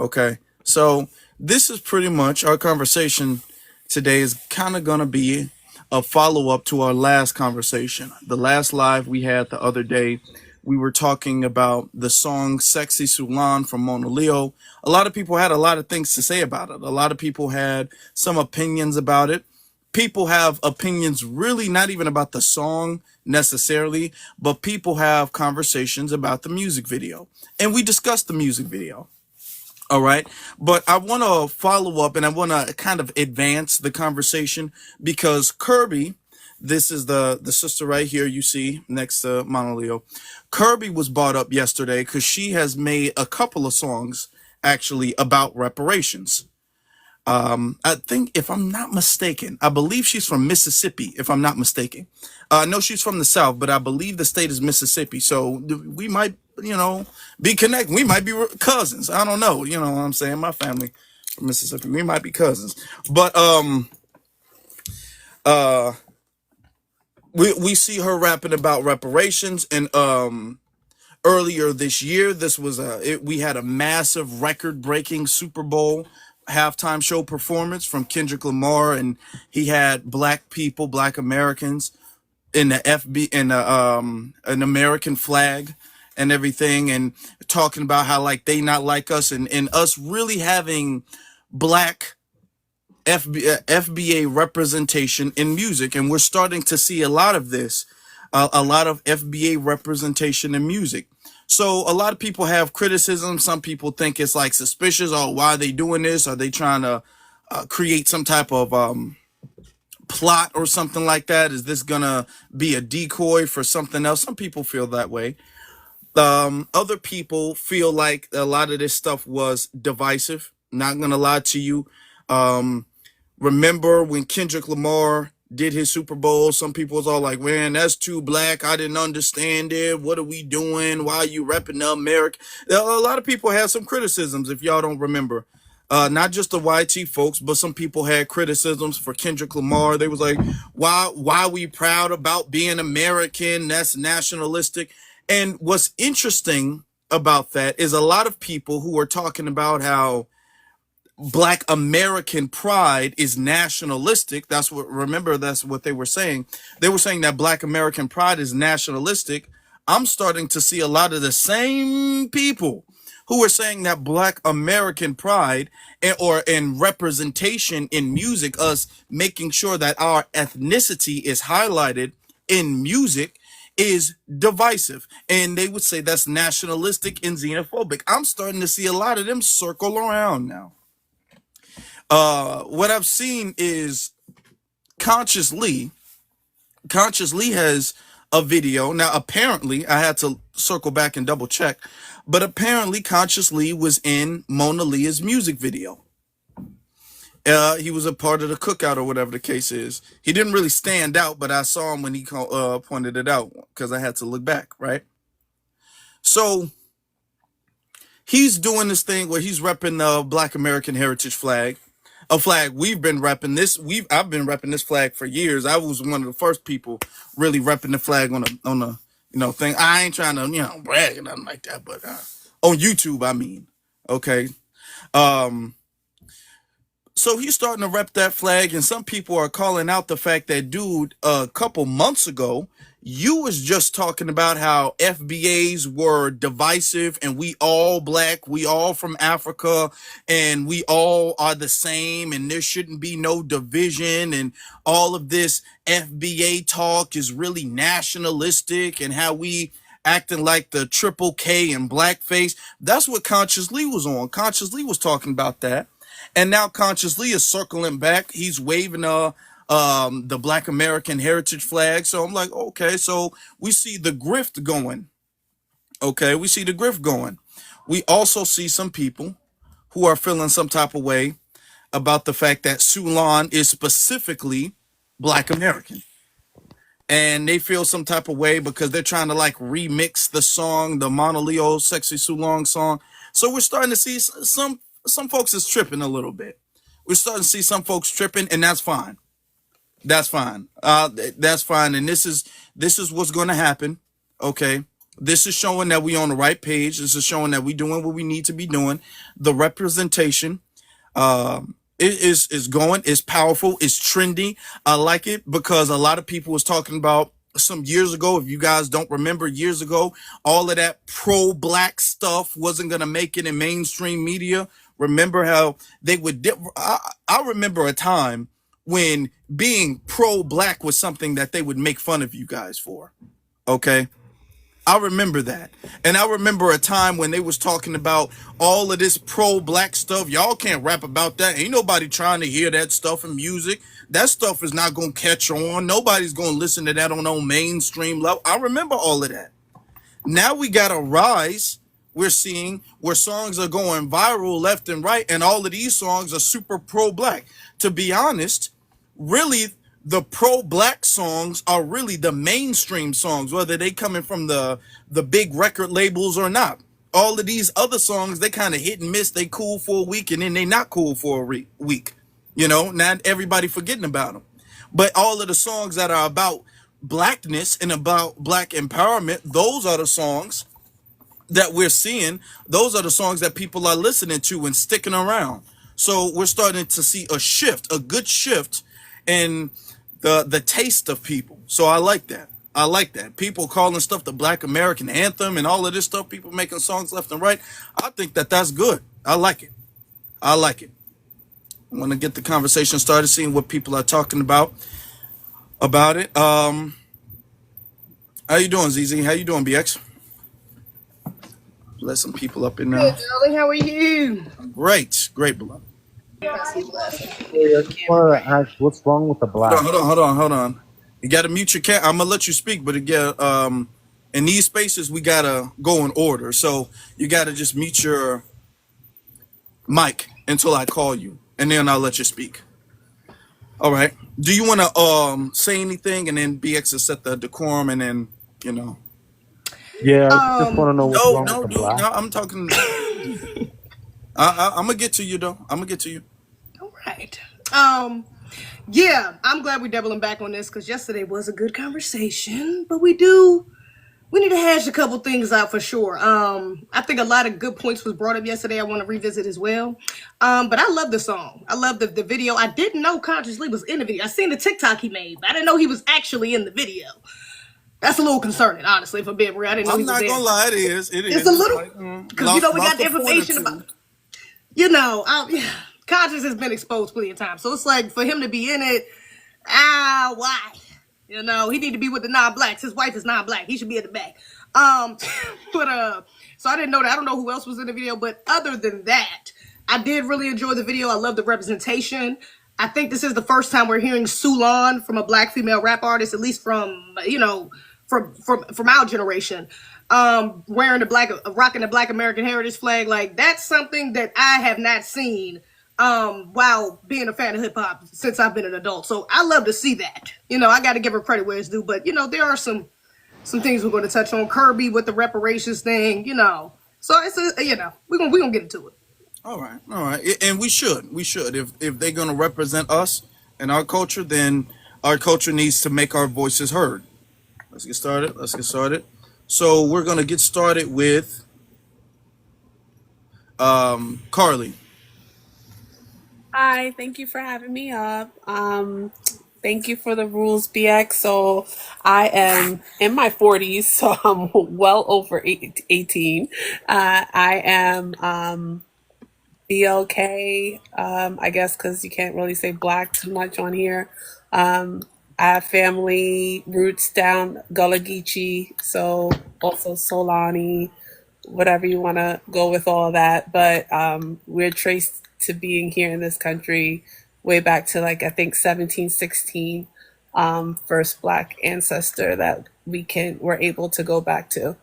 Okay, so this is pretty much our conversation today is kind of going to be a follow up to our last conversation. The last live we had the other day, we were talking about the song Sexy Sulan from Mona Leo. A lot of people had a lot of things to say about it. A lot of people had some opinions about it. People have opinions really not even about the song necessarily, but people have conversations about the music video. And we discussed the music video. All right. But I want to follow up and I want to kind of advance the conversation because Kirby, this is the sister right here you see next to Mona Leo. Kirby was brought up yesterday because she has made a couple of songs actually about reparations. I think if I'm not mistaken, I believe she's from Mississippi, if I'm not mistaken. I know she's from the South, but I believe the state is Mississippi. So we might, be connected. We might be cousins. I don't know. You know what I'm saying? My family from Mississippi. We might be cousins. But we see her rapping about reparations, and earlier this year, this was we had a massive record-breaking Super Bowl halftime show performance from Kendrick Lamar, and he had black people, black Americans in the an American flag and everything, and talking about how like they not like us, and us really having black FBA representation in music. And we're starting to see a lot of this, a lot of FBA representation in music. So a lot of people have criticism. Some people think it's like suspicious. Oh, why are they doing this? Are they trying to create some type of plot or something like that? Is this gonna be a decoy for something else? Some people feel that way. Other people feel like a lot of this stuff was divisive. Not gonna lie to you. Remember when Kendrick Lamar did his Super Bowl, some people was all like, man, that's too black. I didn't understand it. What are we doing? Why are you repping the America? A lot of people had some criticisms, if y'all don't remember. Not just the YT folks, but some people had criticisms for Kendrick Lamar. They was like, why we proud about being American? That's nationalistic. And what's interesting about that is a lot of people who are talking about how Black American pride is nationalistic. That's what they were saying. They were saying that Black American pride is nationalistic. I'm starting to see a lot of the same people who are saying that Black American pride and representation in music, us making sure that our ethnicity is highlighted in music, is divisive. And they would say that's nationalistic and xenophobic. I'm starting to see a lot of them circle around now. What I've seen is Conscious Lee has a video. Now, apparently, I had to circle back and double check, but apparently Conscious Lee was in Mona Leo's music video. He was a part of the cookout or whatever the case is. He didn't really stand out, but I saw him when he pointed it out because I had to look back, right? So he's doing this thing where he's repping the Black American heritage flag. A flag we've been repping this. I've been repping this flag for years. I was one of the first people really repping the flag on a thing. I ain't trying to brag or nothing like that, but on YouTube, I mean, okay. So he's starting to rep that flag, and some people are calling out the fact that, dude, a couple months ago, you was just talking about how FBAs were divisive and we all black, we all from Africa, and we all are the same, and there shouldn't be no division, and all of this FBA talk is really nationalistic, and how we acting like the triple K and blackface. That's what Conscious Lee was on. Conscious Lee was talking about that. And now Conscious Lee is circling back. He's waving the Black American heritage flag. So I'm like, okay, so we see the grift going. Okay, we see the grift going. We also see some people who are feeling some type of way about the fact that Sulan is specifically Black American. And they feel some type of way because they're trying to like remix the song, the Mona Leo Sexy Sulan song. So we're starting to see some folks is tripping a little bit. We're starting to see some folks tripping, and that's fine. That's fine. That's fine. And this is what's going to happen. Okay. This is showing that we on the right page. This is showing that we doing what we need to be doing. The representation is going, it's powerful, it's trendy. I like it because a lot of people was talking about some years ago. If you guys don't remember, years ago, all of that pro-black stuff wasn't gonna make it in mainstream media. Remember how they would? I remember a time when being pro-black was something that they would make fun of you guys for. Okay. I remember that. And I remember a time when they was talking about all of this pro-black stuff. Y'all can't rap about that. Ain't nobody trying to hear that stuff in music. That stuff is not going to catch on. Nobody's going to listen to that on no mainstream level. I remember all of that. Now we got a rise. We're seeing where songs are going viral left and right. And all of these songs are super pro-black. To be honest, really, the pro-black songs are really the mainstream songs, whether they coming from the big record labels or not. All of these other songs, they kind of hit and miss. They cool for a week and then they not cool for a week. You know, not everybody forgetting about them. But all of the songs that are about blackness and about black empowerment, those are the songs that we're seeing. Those are the songs that people are listening to and sticking around. So we're starting to see a shift, a good shift in the taste of people. So I like that. I like that. People calling stuff the Black American anthem and all of this stuff, people making songs left and right. I think that that's good. I like it. I like it. I want to get the conversation started, seeing what people are talking about it. How you doing, ZZ? How you doing, BX? Let some people up in there. Good, darling. How are you? Great, beloved. Hey, I just want to ask, what's wrong with the black? Hold on. You got to mute your cat. I'm gonna let you speak, but again, in these spaces we gotta go in order. So you gotta just mute your mic until I call you, and then I'll let you speak. All right. Do you want to say anything, and then BX will set the decorum, and then Yeah, I just want to know what's wrong with the black. No, I'm talking. I'm gonna get to you though. I'm gonna get to you. All right. Yeah, I'm glad we're doubling back on this because yesterday was a good conversation, but we need to hash a couple things out for sure. I think a lot of good points was brought up yesterday. I want to revisit as well. But I love the song. I love the video. I didn't know Consciously was in the video. I seen the TikTok he made, but I didn't know he was actually in the video. That's a little concerning, honestly, if I'm being real. I didn't know he was there. I'm not gonna lie, it is. It's a little, because we got the information about, Conscious has been exposed plenty of times. So it's like, for him to be in it, why? He need to be with the non-blacks. His wife is non-black. He should be at the back. So I didn't know that. I don't know who else was in the video, but other than that, I did really enjoy the video. I love the representation. I think this is the first time we're hearing Sulan from a black female rap artist, at least from our generation, rocking the Black American Heritage flag. Like, that's something that I have not seen while being a fan of hip hop since I've been an adult. So I love to see that. I got to give her credit where it's due, but there are some things we're going to touch on. Kirby with the reparations thing, So it's we're gonna get into it. All right, and we should. If they're gonna represent us and our culture, then our culture needs to make our voices heard. Let's get started. So we're gonna get started with Carly. Hi, thank you for having me up. Thank you for the rules, BX. So I am in my 40s, so I'm well over 18. I am BLK, I guess, because you can't really say black too much on here. I have family roots down Gullah Geechee, so also Solani, whatever you want to go with all that. But we're traced to being here in this country way back to, like, I think 1716, first black ancestor that we're able to go back to.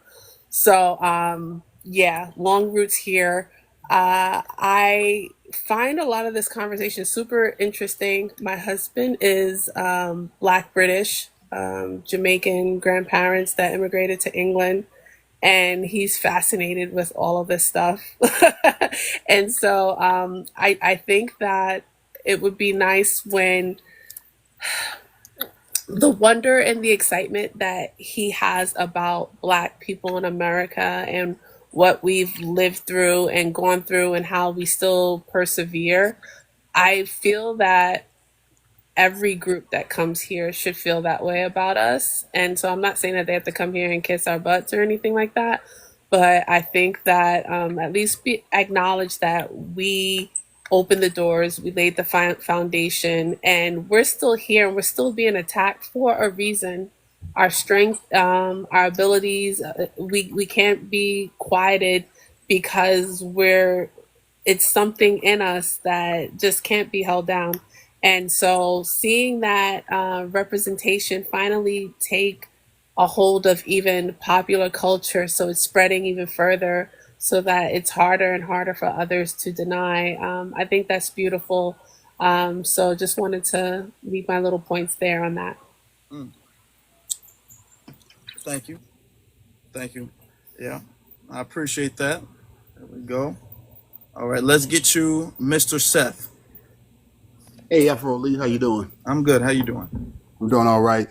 So yeah, long roots here. I find a lot of this conversation super interesting. My husband is Black British, Jamaican grandparents that immigrated to England, and he's fascinated with all of this stuff. And so I think that it would be nice when the wonder and the excitement that he has about Black people in America and what we've lived through and gone through and how we still persevere. I feel that every group that comes here should feel that way about us. And so I'm not saying that they have to come here and kiss our butts or anything like that, but I think that at least acknowledge that we opened the doors, we laid the foundation, and we're still here. We're still being attacked for a reason. Our strength, our abilities, we can't be quieted because it's something in us that just can't be held down. And so seeing that representation finally take a hold of even popular culture, so it's spreading even further, so that it's harder and harder for others to deny. I think that's beautiful. So just wanted to leave my little points there on that. Thank you. Thank you. Yeah, I appreciate that. There we go. All right, let's get you, Mr. Seth. Hey, Afro Lee, how you doing? I'm good. How you doing? I'm doing all right.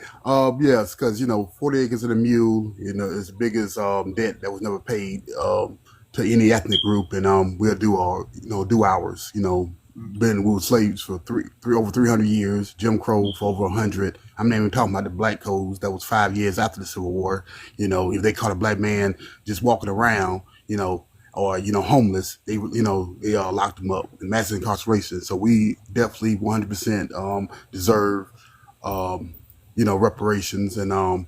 Yes, because 40 acres and a mule, is the biggest debt that was never paid to any ethnic group, and we'll do our, do ours. We were slaves for over 300 years, Jim Crow for over 100. I'm not even talking about the Black codes that was 5 years after the Civil War. If they caught a Black man just walking around, or homeless, they locked them up in mass incarceration. So we definitely 100% deserve reparations and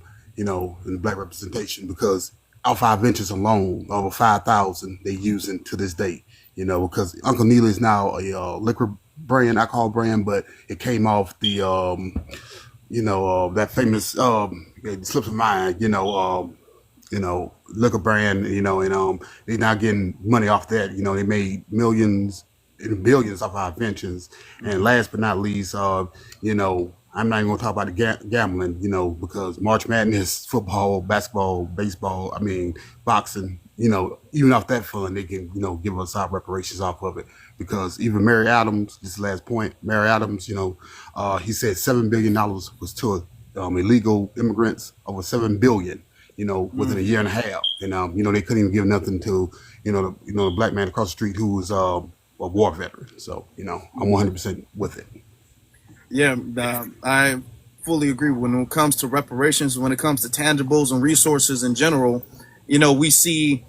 Black representation, because our 5 ventures alone, over 5,000 they using to this day. Because Uncle Neely is now a liquor brand, alcohol brand, but it came off the that famous it slips of mind, liquor brand, and they're not getting money off that. They made millions and billions off our inventions. And last but not least, I'm not even gonna talk about the gambling, because March Madness, football, basketball, baseball, boxing, even off that fund, they can, give us our reparations off of it. Because even Mary Adams, this last point, Mary Adams, he said $7 billion was to illegal immigrants, over $7 billion, within a year and a half. And, they couldn't even give nothing to, the Black man across the street who was a war veteran. So, I'm 100% with it. Yeah, I fully agree. When it comes to reparations, when it comes to tangibles and resources in general, we see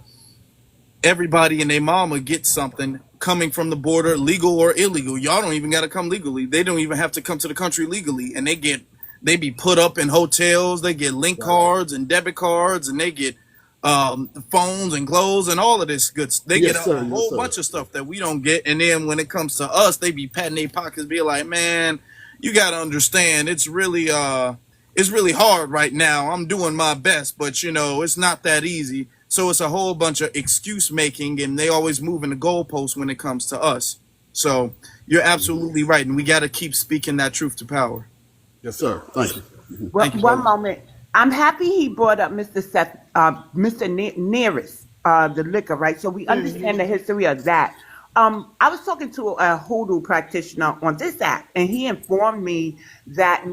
everybody and their mama get something coming from the border, legal or illegal. Y'all don't even got to come legally. They don't even have to come to the country legally, and they be put up in hotels. They get link cards and debit cards, and they get phones and clothes and all of this good. They get a whole bunch of stuff that we don't get. And then when it comes to us, they be patting their pockets, be like, man, you got to understand, it's really hard right now. I'm doing my best, but it's not that easy. So it's a whole bunch of excuse making, and they always moving the goalposts when it comes to us. So you're absolutely right, and we got to keep speaking that truth to power. Yes, sir. Thank you. Well, Thank you, one brother. moment. I'm happy he brought up Mr. Seth, Mr. Nearest, the liquor, right? So we understand the history of that. I was talking to a hoodoo practitioner on this app, and he informed me that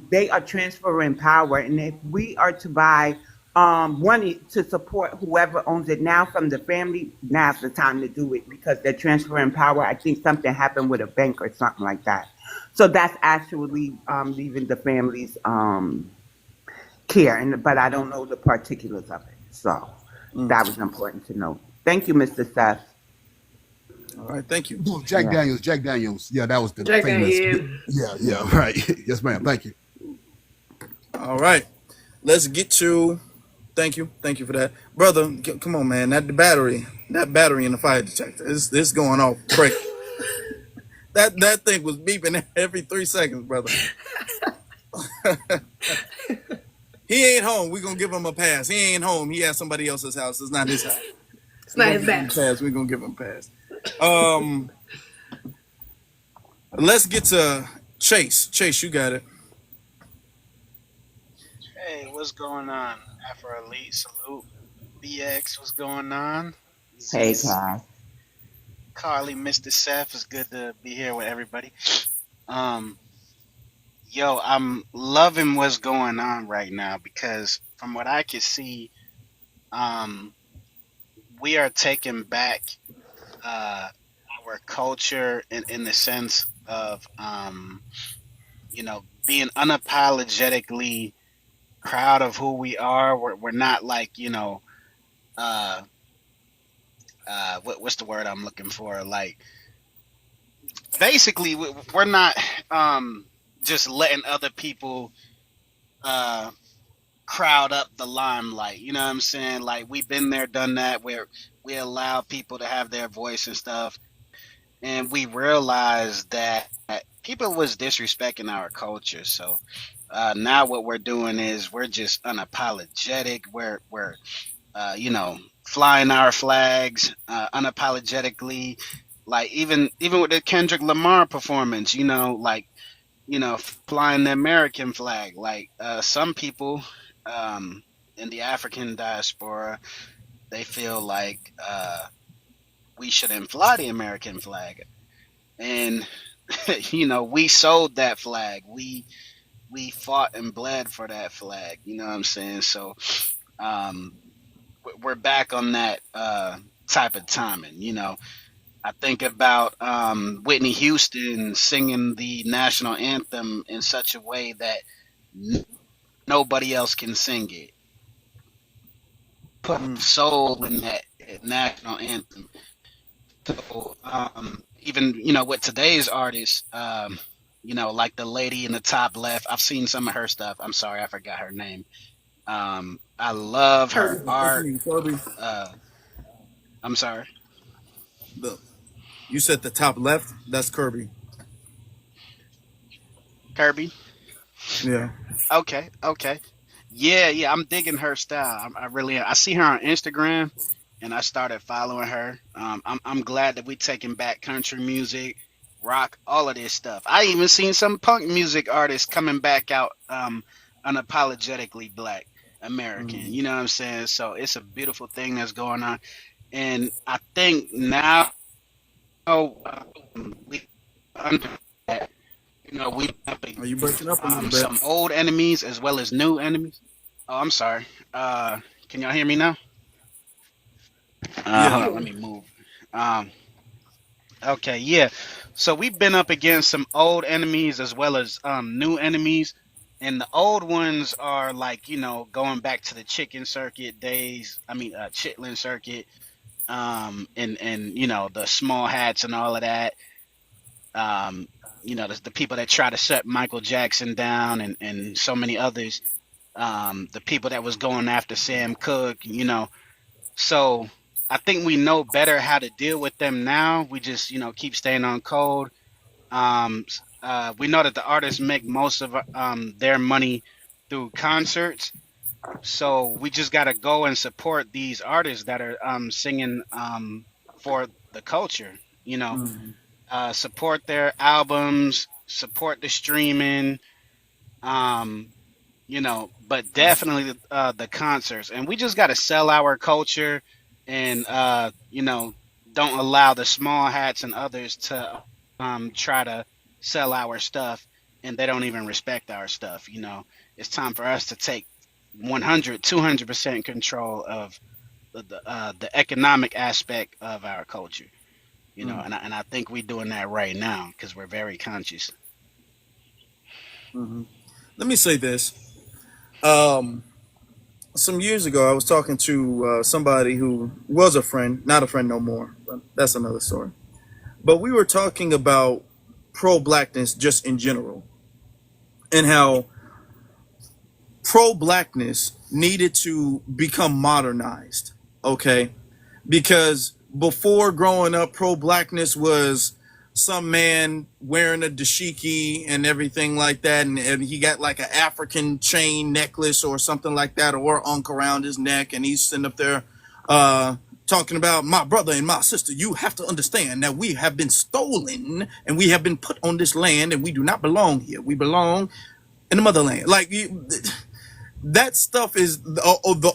they are transferring power, and if we are to buy money to support whoever owns it now from the family, now's the time to do it, because they're transferring power. I think something happened with a bank or something like that. So that's actually leaving the family's care, but I don't know the particulars of it. So that was important to know. Thank you, Mr. Seth. All right, thank you. Jack Daniels. Yeah, that was the Jack famous. Daniels. Yeah, right. Yes, ma'am. Thank you. All right, let's get to. Thank you for that, brother. Come on, man. That battery in the fire detector, it's going off. Break. That thing was beeping every 3 seconds, brother. He ain't home. We're gonna give him a pass. He ain't home. He at somebody else's house. It's not his house. It's not his bad. We're gonna give him a pass. Let's get to Chase. Chase, you got it. Hey, what's going on? Afro Elite, salute. BX, what's going on? Hey, Kai. Carly, Mr. Seth, it's good to be here with everybody. Yo, I'm loving what's going on right now because from what I can see, um, we are taking back uh, our culture in the sense of being unapologetically proud of who we are. We're not like uh, what's the word I'm looking for? Like basically, we're not just letting other people uh, crowd up the limelight. You know what I'm saying? Like we've been there, done that, where we allow people to have their voice and stuff, and we realized that people was disrespecting our culture. So now what we're doing is we're just unapologetic. We're flying our flags unapologetically. Like even with the Kendrick Lamar performance, like flying the American flag. Like some people um, in the African diaspora, they feel like we shouldn't fly the American flag, and we sold that flag. We fought and bled for that flag. You know what I'm saying? So um, we're back on that type of timing. I think about Whitney Houston singing the national anthem in such a way that n- nobody else can sing it. Put Mm. soul in that national anthem. So even with today's artists, like the lady in the top left, I've seen some of her stuff. I'm sorry, I forgot her name. I love her Kirby, what's her art. name? Kirby. Uh, I'm sorry, The You said the top left. That's Kirby. Kirby. Yeah. Okay, okay. Yeah, yeah, I'm digging her style. I really am. I see her on Instagram, and I started following her. I'm glad that we taking back country music, rock, all of this stuff. I even seen some punk music artists coming back out, unapologetically black American. Mm. You know what I'm saying? So it's a beautiful thing that's going on, and I think now we understand that we up Are you breaking up a little bit? some old enemies as well as new enemies. Oh, I'm sorry. Can y'all hear me now? Yeah. Hold on, let me move. Um, okay, yeah. So we've been up against some old enemies as well as new enemies, and the old ones are like going back to the chicken circuit days. I mean, chitlin circuit, and the small hats and all of that. Um, the people that try to shut Michael Jackson down and so many others. The people that was going after Sam Cooke. So I think we know better how to deal with them now. We just, keep staying on code. We know that the artists make most of their money through concerts. So we just got to go and support these artists that are singing for the culture. Mm. Support their albums, support the streaming. Um, but definitely the concerts, and we just got to sell our culture, and don't allow the small hats and others to try to sell our stuff, and they don't even respect our stuff. It's time for us to take 100, 200% control of the economic aspect of our culture. Mm. And I think we're doing that right now because we're very conscious. Hmm. Let me say this. Um, some years ago, I was talking to somebody who was a friend, not a friend no more, but that's another story. But we were talking about pro-blackness just in general, and how pro-blackness needed to become modernized. Okay, because before growing up, pro-blackness was some man wearing a dashiki and everything like that, and he got like an African chain necklace or something like that, or unk around his neck, and he's sitting up there uh, talking about my brother and my sister. You have to understand that we have been stolen and we have been put on this land, and we do not belong here. We belong in the motherland. That stuff is the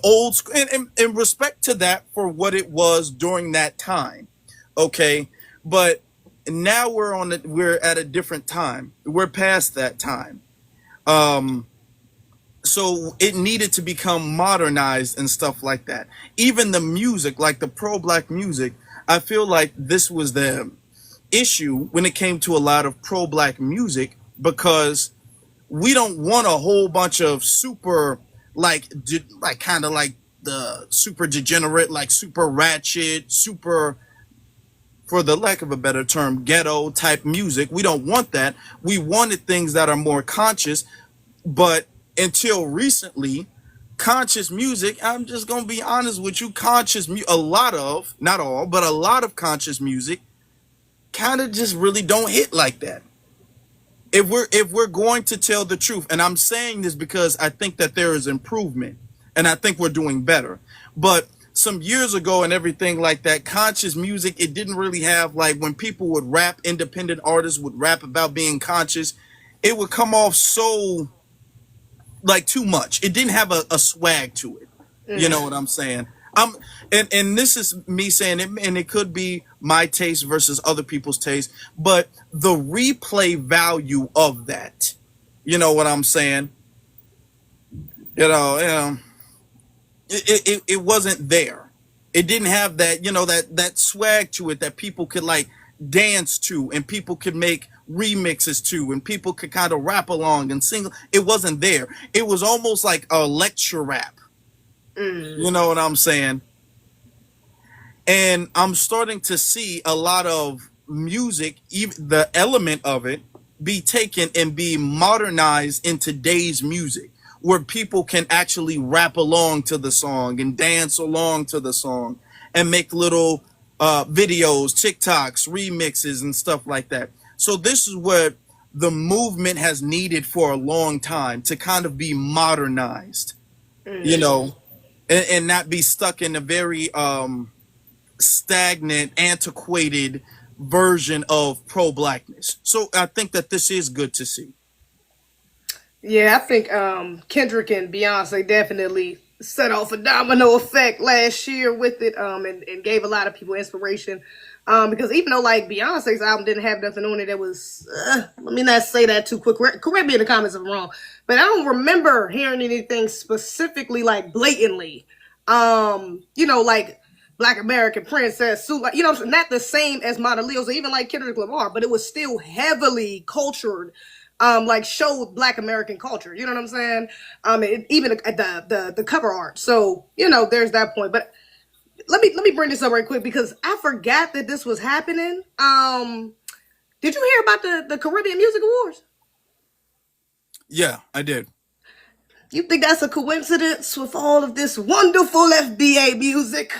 old school, and in respect to that for what it was during that time. Okay, but now we're at a different time. We're past that time. So it needed to become modernized and stuff like that. Even the music, like the pro-black music, I feel like this was the issue when it came to a lot of pro-black music, because we don't want a whole bunch of super like kind of like the super degenerate, like super ratchet, super, for the lack of a better term, ghetto type music. We don't want that. We wanted things that are more conscious. But until recently, conscious music, I'm just gonna be honest with you, a lot of, not all, but a lot of conscious music kind of just really don't hit like that. If we're going to tell the truth, and I'm saying this because I think that there is improvement and I think we're doing better. But some years ago and everything like that, conscious music, it didn't really have, like, when people would rap, independent artists would rap about being conscious, it would come off so like too much. It didn't have a swag to it. You know what I'm saying? And this is me saying it, and it could be my taste versus other people's taste, but the replay value of that, you know what I'm saying? It wasn't there. It didn't have that, that swag to it that people could like dance to, and people could make remixes to, and people could kind of rap along and sing. It wasn't there. It was almost like a lecture rap. You know what I'm saying? And I'm starting to see a lot of music, even the element of it, be taken and be modernized in today's music, where people can actually rap along to the song and dance along to the song and make little videos, TikToks, remixes, and stuff like that. So this is what the movement has needed for a long time, to kind of be modernized, and not be stuck in a very stagnant, antiquated version of pro-blackness. So I think that this is good to see. Yeah, I think Kendrick and Beyonce definitely set off a domino effect last year with it, and gave a lot of people inspiration. Because even though like Beyonce's album didn't have nothing on it that was, let me not say that too quick. Correct me in the comments if I'm wrong, but I don't remember hearing anything specifically like blatantly, like Black American Princess, like, not the same as Monaleo, or even like Kendrick Lamar, but it was still heavily cultured, like showed Black American culture. You know what I'm saying? Even the cover art. So there's that point. But let me bring this up right quick because I forgot that this was happening. Did you hear about the Caribbean Music Awards? Yeah, I did. You think that's a coincidence with all of this wonderful FBA music?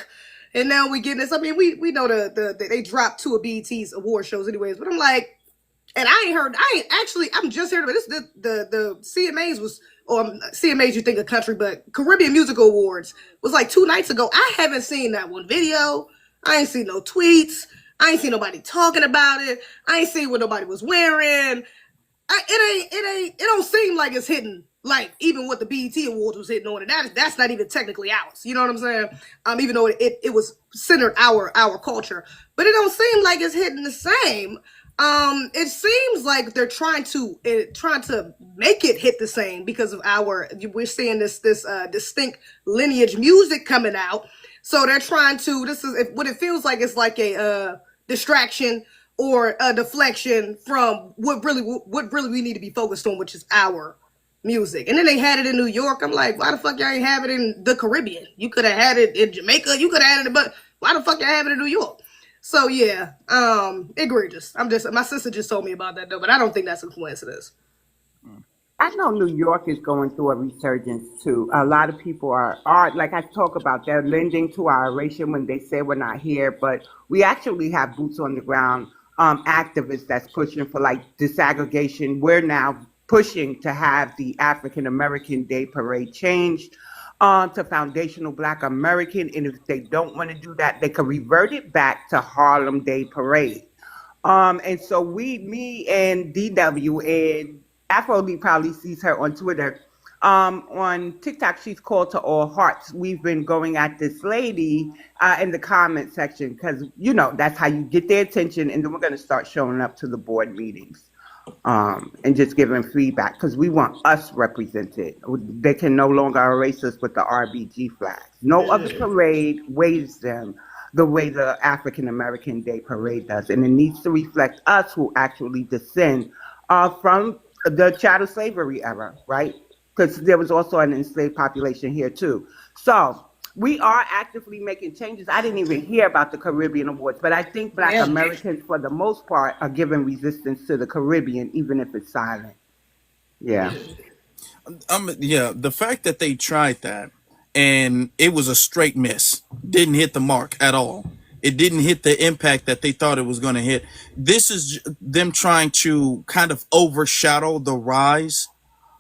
And now we get this. I mean, we know they dropped 2 of BET's award shows anyways, but I'm like, and I'm just hearing about this. The CMAs was, or CMAs you think a country, but Caribbean Musical Awards was like 2 nights ago. I haven't seen that one video. I ain't seen no tweets. I ain't seen nobody talking about it. I ain't seen what nobody was wearing. It don't seem like it's hitting like even what the BET Awards was hitting on, and that's not even technically ours. You know what I'm saying? Even though it was centered our culture, but it don't seem like it's hitting the same. It seems like they're trying to make it hit the same because of we're seeing this distinct lineage music coming out. So they're trying to, what it feels like is like a distraction or a deflection from what really we need to be focused on, which is our music. And then they had it in New York. I'm like, why the fuck y'all ain't have it in the Caribbean? You could have had it in Jamaica. You could have had it, but why the fuck y'all have it in New York? So yeah, egregious. My sister just told me about that though, but I don't think that's a coincidence. I know New York is going through a resurgence too. A lot of people are like I talk about, they're lending to our erasure when they say we're not here, but we actually have boots on the ground activists that's pushing for like disaggregation. We're now pushing to have the African American Day Parade changed to foundational Black American, and if they don't want to do that, they can revert it back to Harlem Day Parade. And so me and DW, and Afro Lee probably sees her on Twitter. On TikTok, she's called to all hearts. We've been going at this lady in the comment section because, that's how you get their attention. And then we're going to start showing up to the board meetings. and just giving feedback because we want us represented. They can no longer erase us with the RBG flags. No other parade waves them the way the African American Day Parade does, and it needs to reflect us who actually descend from the chattel slavery era, right? Because there was also an enslaved population here too. So we are actively making changes. I didn't even hear about the Caribbean Awards, but I think Black Yeah. Americans, for the most part, are giving resistance to the Caribbean, even if it's silent. Yeah. Yeah, the fact that they tried that and it was a straight miss, didn't hit the mark at all. It didn't hit the impact that they thought it was going to hit. This is them trying to kind of overshadow the rise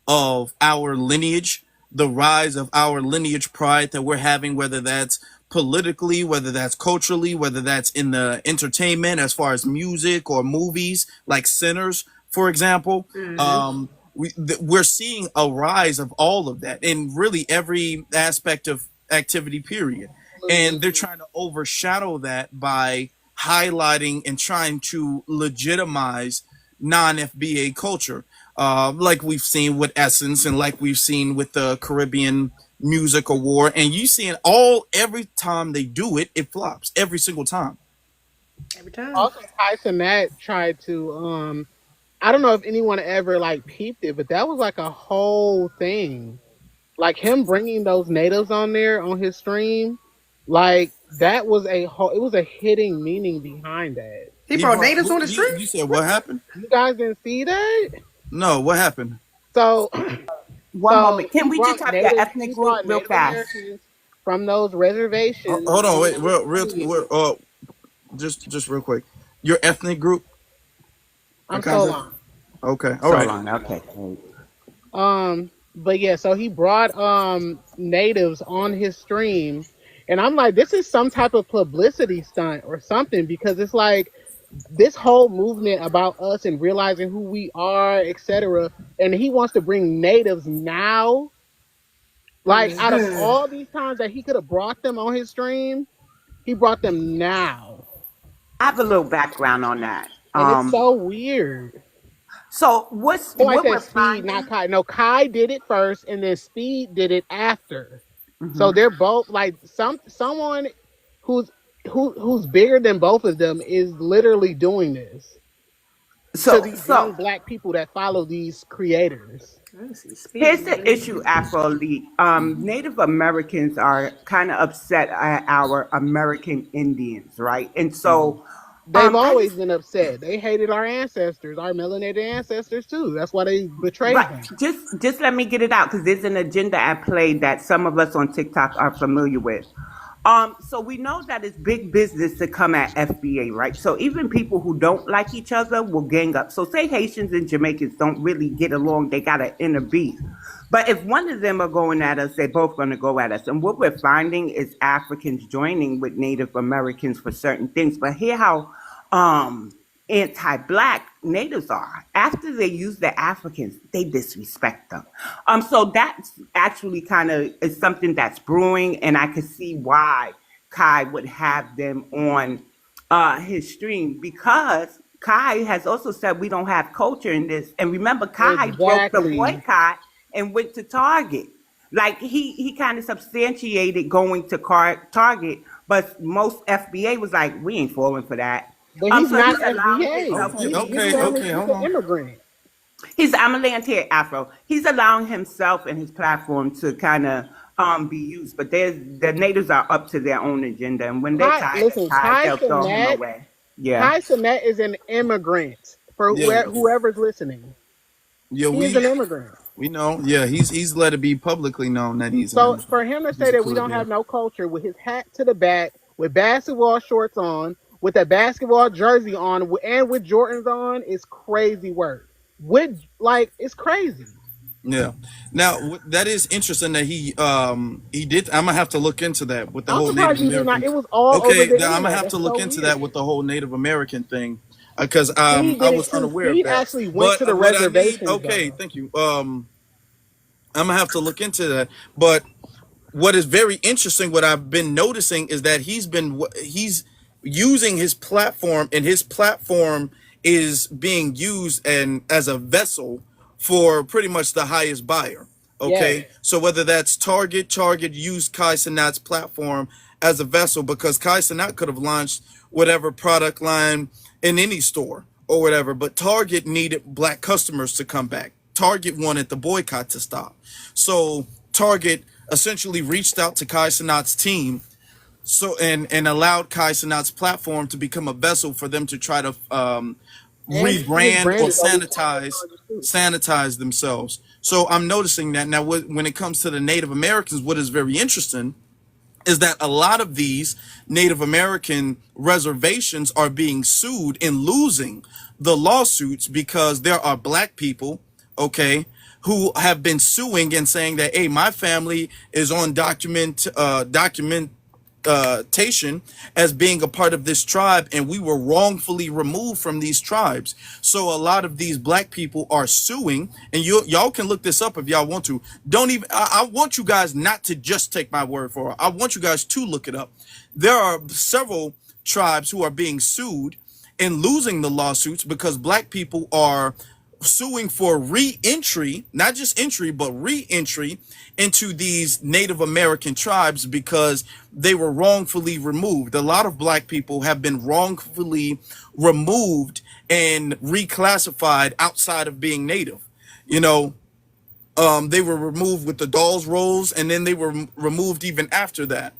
of our lineage, the rise of our lineage pride that we're having, whether that's politically, whether that's culturally, whether that's in the entertainment as far as music or movies like Sinners, for example. We're seeing a rise of all of that in really every aspect of activity, period. And they're trying to overshadow that by highlighting and trying to legitimize non-FBA culture, like we've seen with Essence and like we've seen with the Caribbean Music Award. And you see it all every time they do it, it flops every single time. Every time. Also, Tyson Matt tried to I don't know if anyone ever like peeped it, but that was like a whole thing. Like him bringing those natives on there on his stream, like that was a whole. It was a hidden meaning behind that. He brought natives on the street. You said what happened? You guys didn't see that? No, what happened? So, One so moment. Can he we brought just have natives- the ethnic he group brought real Native fast? Americans from those reservations. Hold on, wait, just real quick. Your ethnic group? I'm Okay. so long. Okay, So all right. long. Okay. But yeah, so he brought natives on his stream, and I'm like, this is some type of publicity stunt or something, because it's like this whole movement about us and realizing who we are, etc. And he wants to bring natives now. Like out of all these times that he could have brought them on his stream, he brought them now. I have a little background on that. And it's so weird. So what's Oh, I what said we're Speed, finding? not Kai. No, Kai did it first, and then Speed did it after. Mm-hmm. So they're both like someone who's bigger than both of them is literally doing this to these young black people that follow these creators. Here's the issue, Afro Elite. Native Americans are kind of upset at our American Indians, right? And so They've always been upset. They hated our ancestors, our melanated ancestors too. That's why they betrayed them. Just let me get it out, because there's an agenda at play that some of us on TikTok are familiar with. So we know that it's big business to come at FBA, right? So even people who don't like each other will gang up. So say Haitians and Jamaicans don't really get along, they got an inner beef. But if one of them are going at us, they're both going to go at us. And what we're finding is Africans joining with Native Americans for certain things. But hear how anti-black natives are. After they use the Africans, they disrespect them. So that's actually kind of is something that's brewing, and I could see why Kai would have them on his stream, because Kai has also said we don't have culture in this. And remember, Kai broke the boycott and went to Target. Like he kind of substantiated going to Target, but most FBA was like, we ain't falling for that. But he's So not he's allowing FBA. himself to Okay, He's hold an on. immigrant. I'm gonna land here, Afro. He's allowing himself and his platform to kind of be used, but the natives are up to their own agenda, and when they're tired, they'll throw him away. Yeah, Tyson Matt is an immigrant for whoever's listening. Yeah, He's an immigrant. We know. Yeah, he's let it be publicly known that he's. So for him to say that we don't have no culture, with his hat to the back, with basketball shorts on, with a basketball jersey on, and with Jordans on, is crazy work. It's crazy. Yeah. Now that is interesting that he did. I'm gonna have to look into that with the whole Native American. It was all over the I'm internet. gonna have to look into that with the whole Native American thing, because I was unaware of that. He actually went to the reservation. Okay, thank you. I'm gonna have to look into that. But what is very interesting, what I've been noticing, is that he's using his platform, and his platform is being used and as a vessel for pretty much the highest buyer. Okay, Yes. so whether that's Target used Kai Cenat's platform as a vessel, because Kai Cenat could have launched whatever product line in any store or whatever, but Target needed black customers to come back. Target wanted the boycott to stop. So Target essentially reached out to Kai Cenat's team, so and allowed Kai Cenat's platform to become a vessel for them to try to And his rebrand brand or is always Target too. sanitize themselves. So I'm noticing that now when it comes to the Native Americans, what is very interesting is that a lot of these Native American reservations are being sued and losing the lawsuits because there are black people, okay, who have been suing and saying that, hey, my family is on documentation as being a part of this tribe, and we were wrongfully removed from these tribes. So a lot of these black people are suing, and y'all can look this up if y'all want to. Don't even, I want you guys not to just take my word for it. I want you guys to look it up. There are several tribes who are being sued and losing the lawsuits because black people are suing for re-entry, not just entry, but re-entry into these Native American tribes because they were wrongfully removed. A lot of black people have been wrongfully removed and reclassified outside of being Native. You know, they were removed with the Dawes rolls, and then they were removed even after that.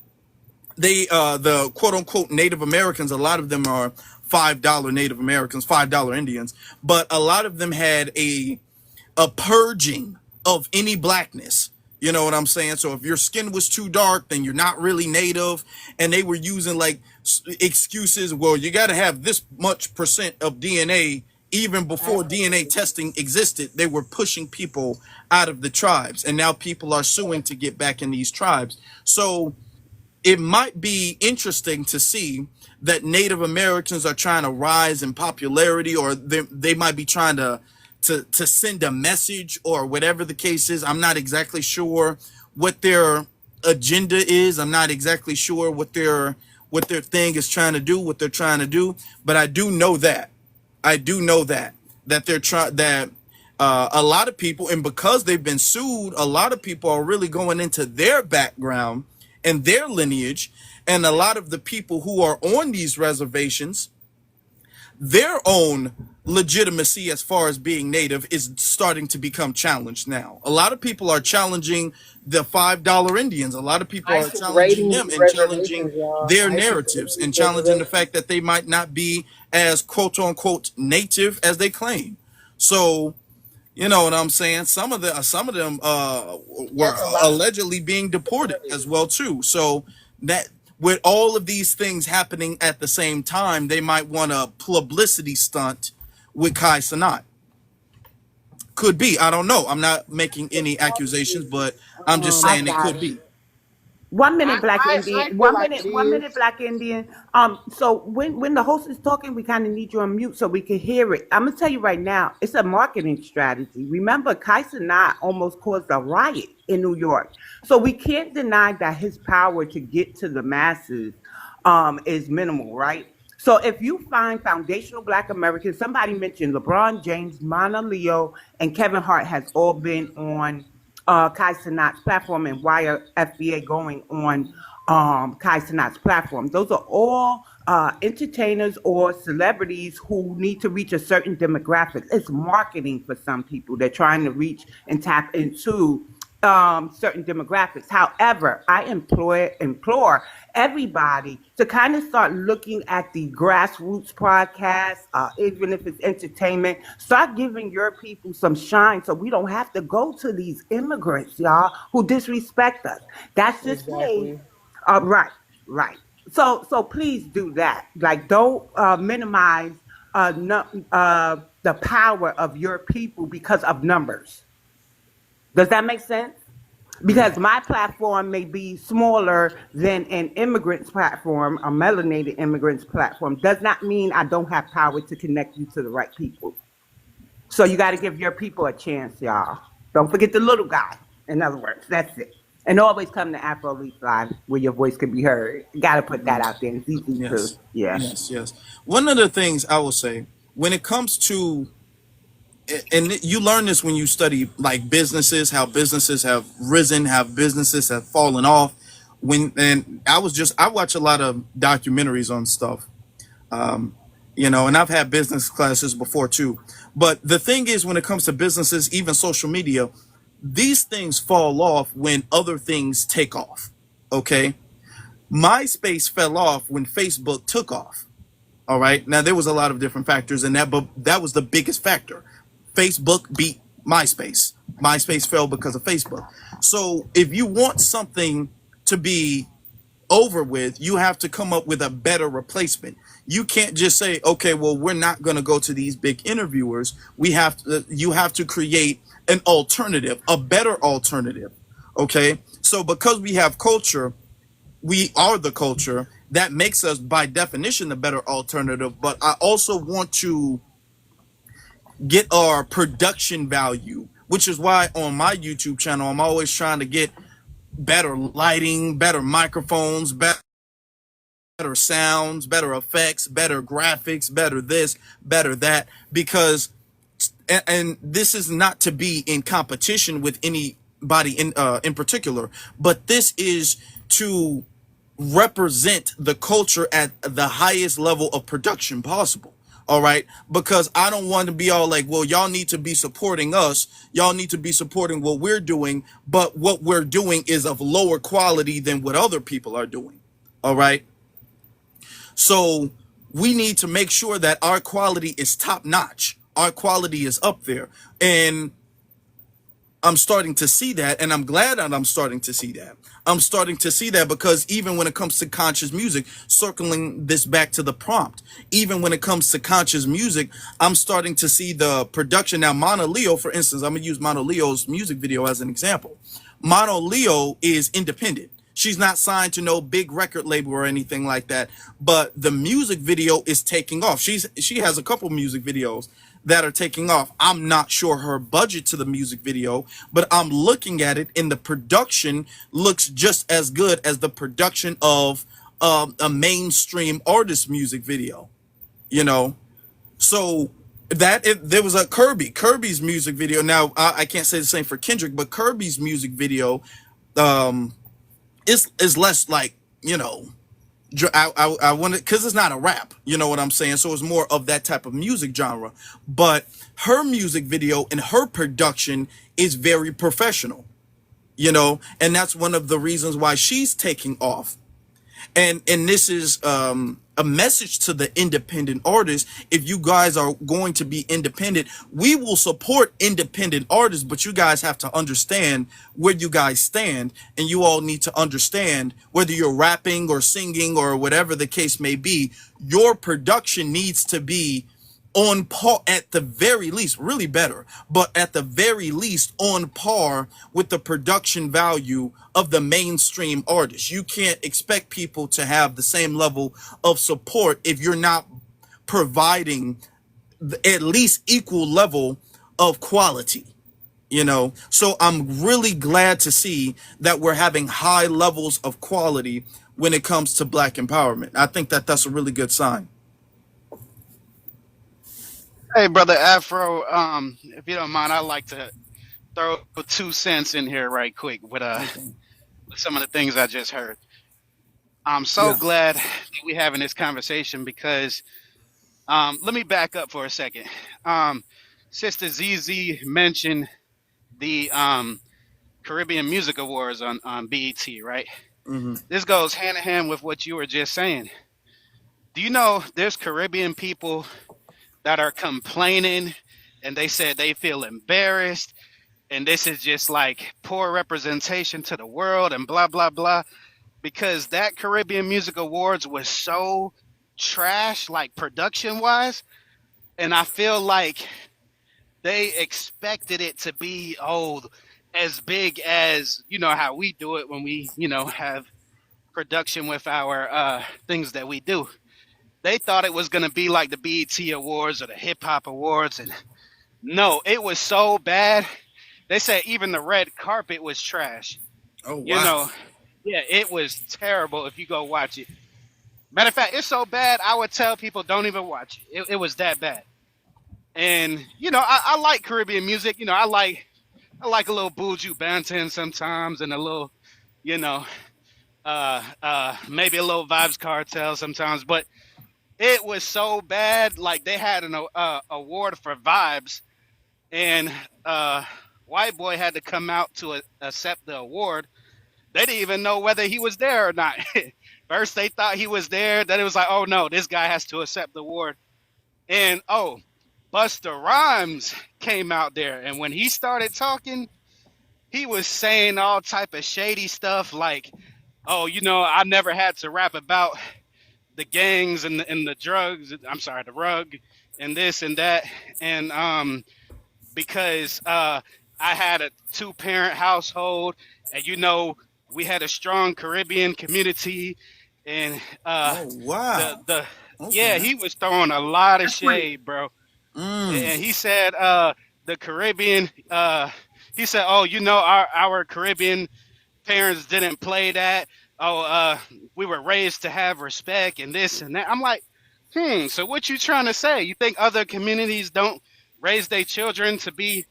The quote unquote Native Americans, a lot of them are $5 Native Americans, $5 Indians, but a lot of them had a purging of any blackness. You know what I'm saying? So if your skin was too dark, then you're not really Native. And they were using like excuses. Well, you got to have this much percent of DNA. Even before DNA testing existed, they were pushing people out of the tribes. And now people are suing to get back in these tribes. So it might be interesting to see that Native Americans are trying to rise in popularity, or they might be trying to send a message or whatever the case is. I'm not exactly sure what their agenda is. I'm not exactly sure what their thing is trying to do, what they're trying to do. But I do know that they're trying that a lot of people, and because they've been sued, a lot of people are really going into their background and their lineage, and a lot of the people who are on these reservations, their own legitimacy as far as being Native is starting to become challenged now. A lot of people are challenging the $5 Indians. A lot of people are ISIS challenging raiding them these and challenging reservations, y'all. their ISIS narratives raiding and these challenging the reservations. fact that they might not be as quote unquote native as they claim. So, you know what I'm saying? Some of them were allegedly being deported as well too. So that with all of these things happening at the same time, they might want a publicity stunt with Kai Cenat. Could be. I don't know. I'm not making any accusations, but I'm just Um, I saying it got could it. be. 1 minute, Black I Indian. feel One like it minute, one is. minute, Black Indian. So when the host is talking, we kind of need you on mute so we can hear it. I'm gonna tell you right now, it's a marketing strategy. Remember, Kai Cenat almost caused a riot in New York, so we can't deny that his power to get to the masses is minimal, right? So if you find foundational Black Americans, somebody mentioned LeBron James, Mana Leo, and Kevin Hart has all been on Kai Cenat's platform, and why are FBA going on Kai Cenat's platform? Those are all entertainers or celebrities who need to reach a certain demographic. It's marketing for some people. They're trying to reach and tap into certain demographics. However, I implore everybody to kind of start looking at the grassroots podcast, even if it's entertainment. Start giving your people some shine so we don't have to go to these immigrants, y'all, who disrespect us. That's just me. Exactly. Right, right. So please do that. Like, don't minimize the power of your people because of numbers. Does that make sense? Because my platform may be smaller than an immigrant's platform, a melanated immigrant's platform, does not mean I don't have power to connect you to the right people. So you got to give your people a chance, y'all. Don't forget the little guy. In other words, that's it. And always come to Afro Leaf Live where your voice can be heard. Got to put that out there. It's easy to, Yes. yeah. Yes. Yes. One of the things I will say when it comes to, and you learn this when you study like businesses, how businesses have risen, how businesses have fallen off. And I watch a lot of documentaries on stuff, and I've had business classes before too. But the thing is, when it comes to businesses, even social media, these things fall off when other things take off. Okay. MySpace fell off when Facebook took off. All right. Now, there was a lot of different factors in that, but that was the biggest factor. Facebook beat MySpace. MySpace fell because of Facebook. So if you want something to be over with, you have to come up with a better replacement. You can't just say, okay, well, we're not going to go to these big interviewers. You have to create an alternative, a better alternative. Okay. So because we have culture, we are the culture that makes us by definition the better alternative. But I also want to get our production value, which is why on my YouTube channel, I'm always trying to get better lighting, better microphones, better sounds, better effects, better graphics, better this, better that, because, and this is not to be in competition with anybody in particular, but this is to represent the culture at the highest level of production possible. All right. Because I don't want to be all like, well, y'all need to be supporting us. Y'all need to be supporting what we're doing. But what we're doing is of lower quality than what other people are doing. All right. So we need to make sure that our quality is top notch. Our quality is up there. And I'm starting to see that, and I'm glad that I'm starting to see that. I'm starting to see that because even when it comes to conscious music, circling this back to the prompt, even when it comes to conscious music, I'm starting to see the production. Now, Mono Leo, for instance, I'm going to use Mono Leo's music video as an example. Mono Leo is independent. She's not signed to no big record label or anything like that, but the music video is taking off. She has a couple music videos that are taking off. I'm not sure her budget to the music video, but I'm looking at it and the production looks just as good as the production of a mainstream artist music video, So there was a Kirby's music video. Now I can't say the same for Kendrick, but Kirby's music video is less like, I want it because it's not a rap, you know what I'm saying? So it's more of that type of music genre. But her music video and her production is very professional, and that's one of the reasons why she's taking off. And this is a message to the independent artists. If you guys are going to be independent, we will support independent artists, but you guys have to understand where you guys stand, and you all need to understand whether you're rapping or singing or whatever the case may be, your production needs to be on par, at the very least, really better, but at the very least on par with the production value of the mainstream artists. You can't expect people to have the same level of support if you're not providing at least equal level of quality, So I'm really glad to see that we're having high levels of quality when it comes to Black empowerment. I think that that's a really good sign. Hey, brother Afro, if you don't mind, I'd like to throw 2 cents in here right quick with some of the things I just heard. I'm so glad that we're having this conversation because let me back up for a second. Sister ZZ mentioned the Caribbean Music Awards on BET, right? Mm-hmm. This goes hand in hand with what you were just saying. Do you know there's Caribbean people that are complaining and they said they feel embarrassed and this is just like poor representation to the world and blah, blah, blah, because that Caribbean Music Awards was so trash, like production wise. And I feel like they expected it to be, as big as, how we do it when we, have production with our things that we do. They thought it was going to be like the BET Awards or the Hip Hop Awards. And no, it was so bad. They said even the red carpet was trash. Oh, wow. Yeah, it was terrible if you go watch it. Matter of fact, it's so bad, I would tell people don't even watch it. It was that bad. And I like Caribbean music. I like a little Buju Banton sometimes, and a little, you know, maybe a little Vibes Cartel sometimes. But it was so bad. Like they had an award for Vibes, and White Boy had to come out to accept the award. They didn't even know whether he was there or not. First they thought he was there. Then it was like, oh no, this guy has to accept the award. And Busta Rhymes came out there, and when he started talking, he was saying all type of shady stuff like, oh, I never had to rap about the gangs and the drugs. I'm sorry, the rug and this and that. And because I had a 2-parent household, and we had a strong Caribbean community, and Oh wow. yeah, Okay. he was throwing a lot of That's right. shade, bro. Mm. And he said the Caribbean. He said, oh, our Caribbean parents didn't play that. Oh, we were raised to have respect and this and that. I'm like, so what you trying to say? You think other communities don't raise their children to be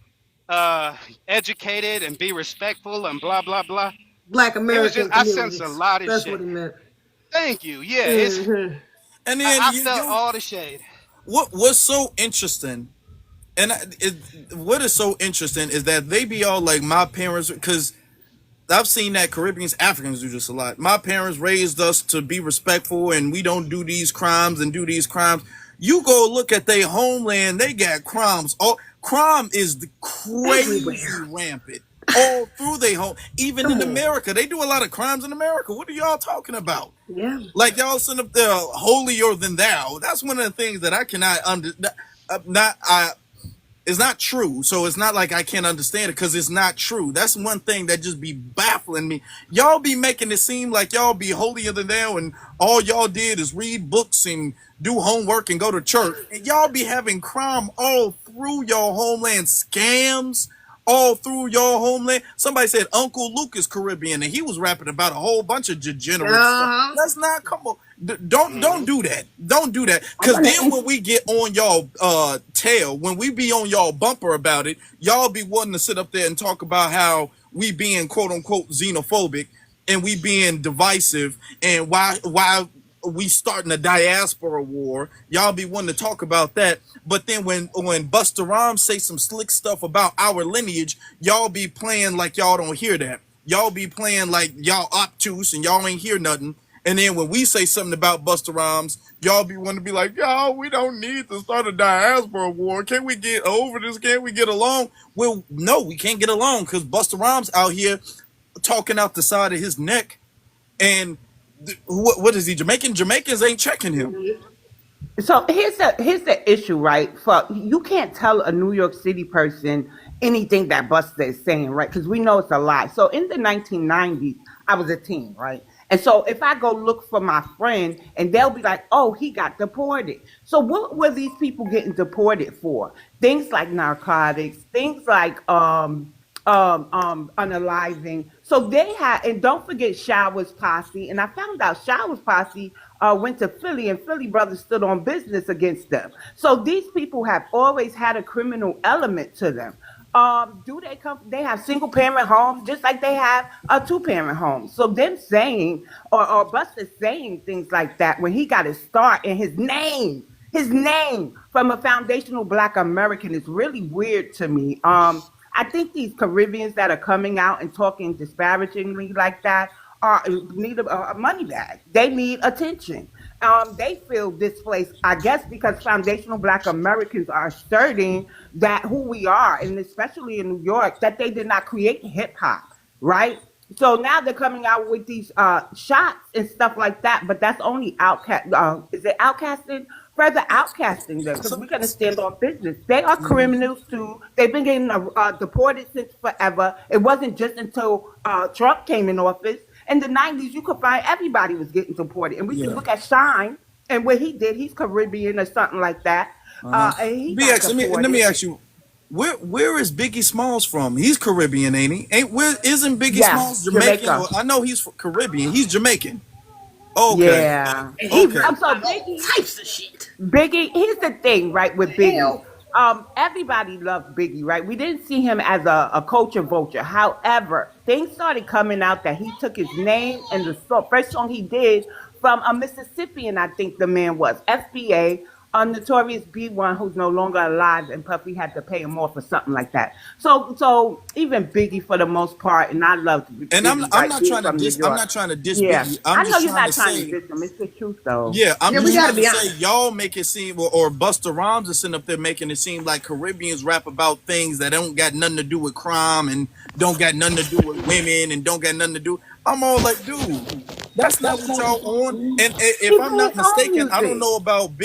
educated and be respectful and blah blah blah? Black It was just American I sense a communities. lot of That's what shit. he meant. Thank you. Yeah, Hmm. And then I felt all the shade. what's so interesting, and what is so interesting is that they be all like my parents, because I've seen that Caribbeans, Africans do this a lot. My parents raised us to be respectful, and we don't do these crimes and do these crimes. You go look at their homeland; they got crimes. Oh, crime is crazy Everywhere. rampant all through their home. Even Come in on. America, they do a lot of crimes in America. What are y'all talking about? Yeah. Like y'all sitting up there holier than thou. That's one of the things that I cannot not I it's not true. So it's not like I can't understand it because it's not true. That's one thing that just be baffling me. Y'all be making it seem like y'all be holier than thou and all y'all did is read books and do homework and go to church. And y'all be having crime all through your homeland, scams all through your homeland. Somebody said Uncle Luke is Caribbean and he was rapping about a whole bunch of degenerate stuff. Uh-huh. Let's not come on. Don't do that. Don't do that. Cause then when we get on y'all tail, when we be on y'all bumper about it, y'all be wanting to sit up there and talk about how we being quote unquote xenophobic and we being divisive and why we starting a diaspora war. Y'all be wanting to talk about that. But then when Busta Rhymes say some slick stuff about our lineage, y'all be playing like y'all don't hear that. Y'all be playing like y'all obtuse and y'all ain't hear nothing. And then when we say something about Busta Rhymes, y'all be wanting to be like, y'all, we don't need to start a diaspora war. Can we get over this? Can we get along? Well, no, we can't get along because Busta Rhymes out here talking out the side of his neck. And what is he, Jamaican? Jamaicans ain't checking him. So here's the issue, right? For you can't tell a New York City person anything that Busta is saying, right? Because we know it's a lie. So in the 1990s, I was a teen, right? And so if I go look for my friend, and they'll be like, "Oh, he got deported." So what were these people getting deported for? Things like narcotics, things like unaliving. So they had, and don't forget Shower's posse. And I found out Shower's posse went to Philly, and Philly brothers stood on business against them. So these people have always had a criminal element to them. Do they come? They have single parent homes, just like they have a 2-parent home. So them saying, or Buster saying things like that when he got his start in his name from a foundational Black American is really weird to me. I think these Caribbeans that are coming out and talking disparagingly like that need a money bag. They need attention. They feel displaced, I guess, because foundational Black Americans are asserting that who we are, and especially in New York, that they did not create hip hop, right? So now they're coming out with these shots and stuff like that, but that's only outcast. Is it outcasting? Further outcasting them because we're going to stand on business. They are criminals too. They've been getting deported since forever. It wasn't just until Trump came in office. In the 90s, you could find everybody was getting deported. And we can look at Shine and what he did. He's Caribbean or something like that. And he got BX, let me deported. ask you, where is Biggie Smalls from? He's Caribbean, ain't he? Isn't Biggie Yes, Smalls Jamaican? Jamaica. Or, I know he's Caribbean. He's Jamaican. Okay. Yeah. And he Okay. raps So about all Biggie, types of shit. Biggie, here's the thing, right, with Biggie. Hell. Everybody loved Biggie, right? We didn't see him as a culture vulture. However, things started coming out that he took his name and the first song he did from a Mississippian, I think the man was, FBA, a Notorious B1 who's no longer alive, and Puffy had to pay him off or something like that. So even Biggie for the most part, and I loved And Biggie, I'm right, not being trying to from New diss. I'm York. not trying to diss Yeah, Biggie. I'm I know just you're trying not to trying to say, diss him. It's the truth, though. yeah, I'm Yeah, we just gotta trying to be say, honest. y'all make it seem, or Busta Rhymes is sitting up there making it seem like Caribbeans rap about things that don't got nothing to do with crime and don't got nothing to do with women and don't got nothing to do. I'm all like, dude, that's not what y'all on. And He if I'm made not own mistaken, I don't music. know about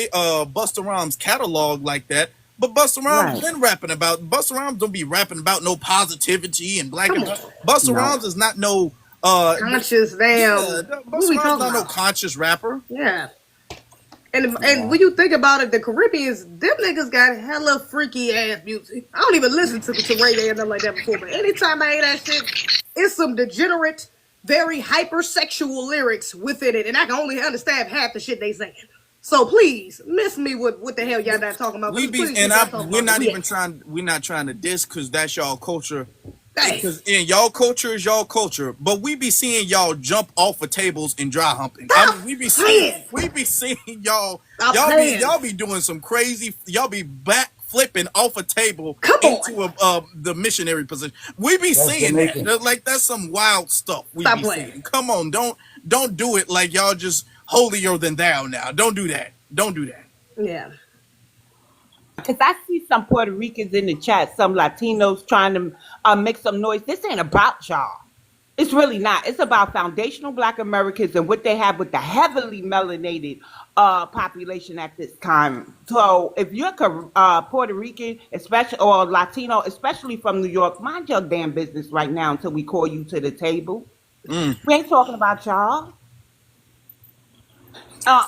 Busta Rhymes' catalog like that. But Busta Rhymes Right. been rapping about. Busta Rhymes don't be rapping about no positivity and black Come and on. Busta No. Rhymes is not no Conscious yeah, damn. What Busta we Rhymes talking not no about? conscious rapper. Yeah. And Yeah. when you think about it, the Caribbeans, them niggas got hella freaky ass music. I don't even listen to reggae and nothing like that before, but anytime I hear that shit, it's some degenerate, very hypersexual lyrics within it, and I can only understand half the shit they saying. So please, miss me with what the hell y'all not talking about, We because be please and keep I y'all talking we're about the not we even at. trying we're not trying to diss because that's y'all culture. Dang. Because in y'all culture is y'all culture, but we be seeing y'all jump off of tables and dry humping. I Stop mean, playing. we be seeing y'all Stop playing. y'all be doing some crazy, y'all be back flipping off a table Come on. into the missionary position. We be That's seeing that. Jamaican. Like that's some wild stuff we Stop be playing. seeing. Come on, don't do it like y'all just holier than thou now. Don't do that. Don't do that. Yeah. Because I see some Puerto Ricans in the chat, some Latinos trying to make some noise. This ain't about y'all. It's really not. It's about foundational Black Americans and what they have with the heavily melanated population at this time. So if you're Puerto Rican, especially, or Latino, especially from New York, mind your damn business right now until we call you to the table. Mm. We ain't talking about y'all.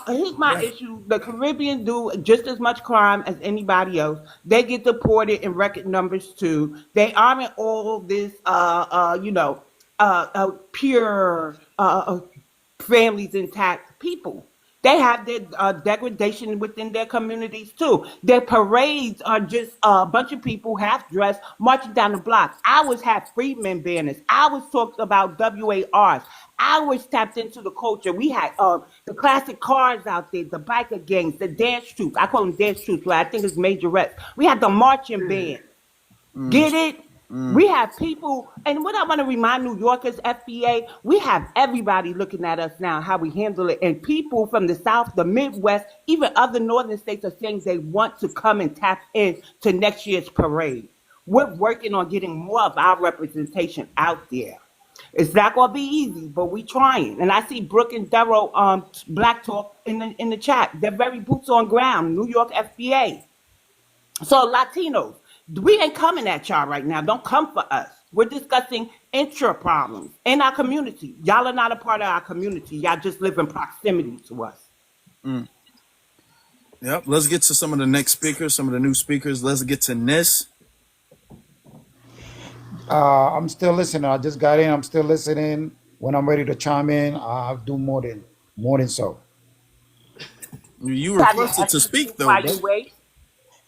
Here's my issue. The Caribbean do just as much crime as anybody else. They get deported in record numbers too. They aren't all this, pure families intact people. They have their degradation within their communities too. Their parades are just a bunch of people half dressed marching down the block. Ours have freedmen banners. Ours talked about WARs. Ours tapped into the culture. We had the classic cars out there, the biker gangs, the dance troops. I call them dance troops, but I think it's majorettes. We had the marching band. Get it? We have people, and what I want to remind New Yorkers, FBA, we have everybody looking at us now, how we handle it. And people from the South, the Midwest, even other northern states are saying they want to come and tap in to next year's parade. We're working on getting more of our representation out there. It's not gonna be easy, but we trying. And I see Brooke and Darrow Black Talk in the chat. They're very boots on ground, New York FBA. So Latinos, we ain't coming at y'all right now. Don't come for us. We're discussing intra problems in our community. Y'all are not a part of our community. Y'all just live in proximity to us. Yep. Let's get to some of the next speakers, some of the new speakers. Let's get to Nis. I'm still listening. I just got in. I'm still listening. When I'm ready to chime in, I'll do more than so. You Have your requested to speak expertise though, while bro. you wait.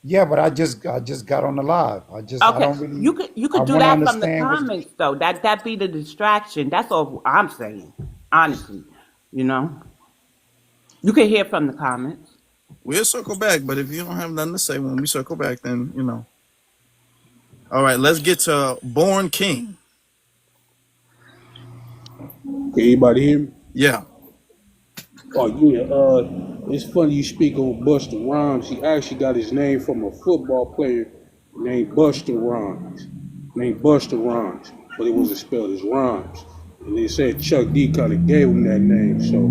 Yeah, but I just got on the live. I Okay, don't really. you I could do want to that from the understand what's. comments though. That be the distraction. That's all I'm saying. Honestly, you know, you can hear from the comments. We'll circle back, but if you don't have nothing to say when we circle back, then you know. All right, let's get to Born King. Can anybody hear me? Yeah. Oh yeah. It's funny you speak on Busta Rhymes. He actually got his name from a football player named Busta Rhymes. But it wasn't spelled as Rhymes. And they said Chuck D kind of gave him that name. So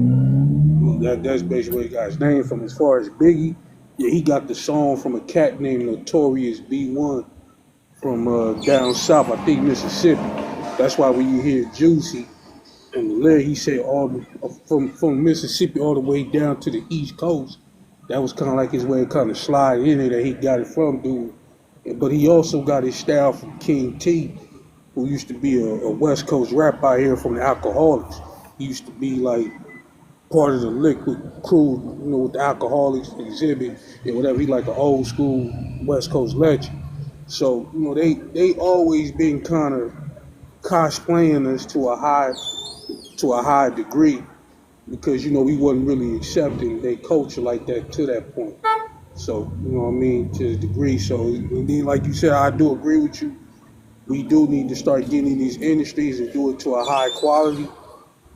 that's basically where he got his name from. As far as Biggie, yeah, he got the song from a cat named Notorious B1 from down south, I think Mississippi. That's why when you hear Juicy and the lyric, he said from Mississippi all the way down to the East Coast. That was kind of like his way of kind of sliding in there that he got it from, dude. But he also got his style from King T, who used to be a West Coast rapper out here from the Alcoholics. He used to be like part of the liquid crew, with the alcoholics exhibit and whatever. He like an old school West Coast legend. So, they always been kind of cosplaying us to a high degree because we wasn't really accepting their culture like that to that point. So, what I mean, to the degree. So, and then, like you said, I do agree with you. We do need to start getting in these industries and do it to a high quality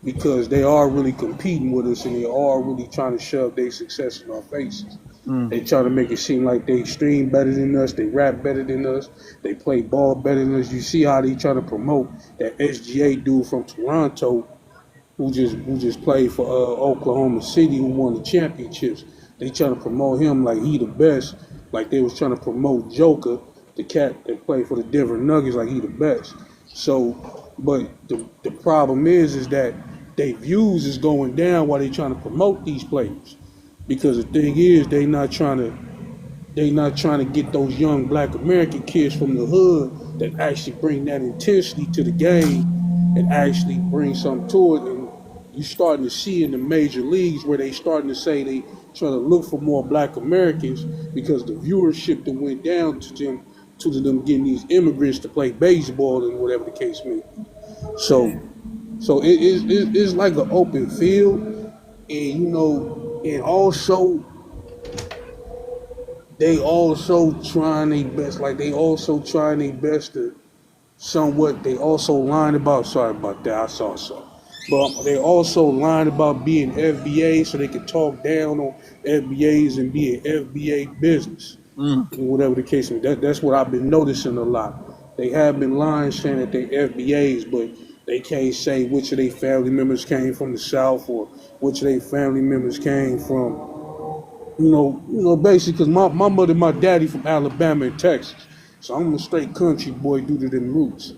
because they are really competing with us and they are really trying to shove their success in our faces. They try to make it seem like they stream better than us, they rap better than us, they play ball better than us. You see how they try to promote that SGA dude from Toronto who just played for Oklahoma City, who won the championships. They trying to promote him like he the best, like they was trying to promote Joker, the cat that played for the Denver Nuggets, like he the best. So, but the problem is that their views is going down while they trying to promote these players, because the thing is they not trying to get those young Black American kids from the hood that actually bring that intensity to the game and actually bring something to it. And you starting to see in the major leagues where they starting to say they trying to look for more Black Americans because the viewership that went down to them getting these immigrants to play baseball and whatever the case may be. So it's like an open field, and and also they also trying their best. Like they also trying their best to somewhat. They also lying about. Sorry about that. I saw something. But they also lying about being FBA so they can talk down on FBAs and be an FBA business. Whatever the case may be. That's what I've been noticing a lot. They have been lying saying that they FBAs, but they can't say which of their family members came from the South or which of their family members came from, basically, because my mother and my daddy from Alabama and Texas. So I'm a straight country boy due to them roots.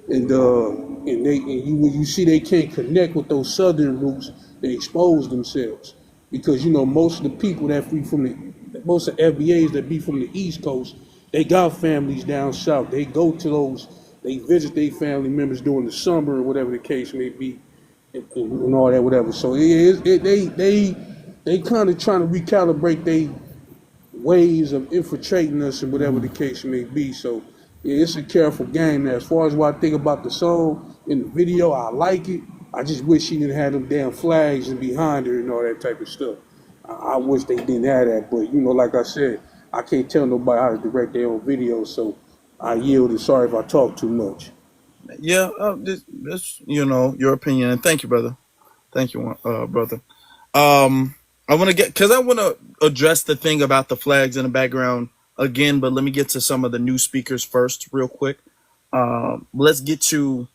And when you see they can't connect with those southern roots, they expose themselves. Because most of the people most of FBAs that be from the East Coast, they got families down south. They go to they visit their family members during the summer or whatever the case may be, and all that, whatever. So they kind of trying to recalibrate their ways of infiltrating us and whatever the case may be. So yeah, it's a careful game. Now, as far as what I think about the song in the video, I like it. I just wish she didn't have them damn flags and behind her and all that type of stuff. I wish they didn't have that, but like I said, I can't tell nobody how to direct their own videos, so I yielded. Sorry if I talk too much. Yeah, this your opinion, and thank you, brother. Thank you, brother. I want to address the thing about the flags in the background again, but let me get to some of the new speakers first, real quick. Let's get to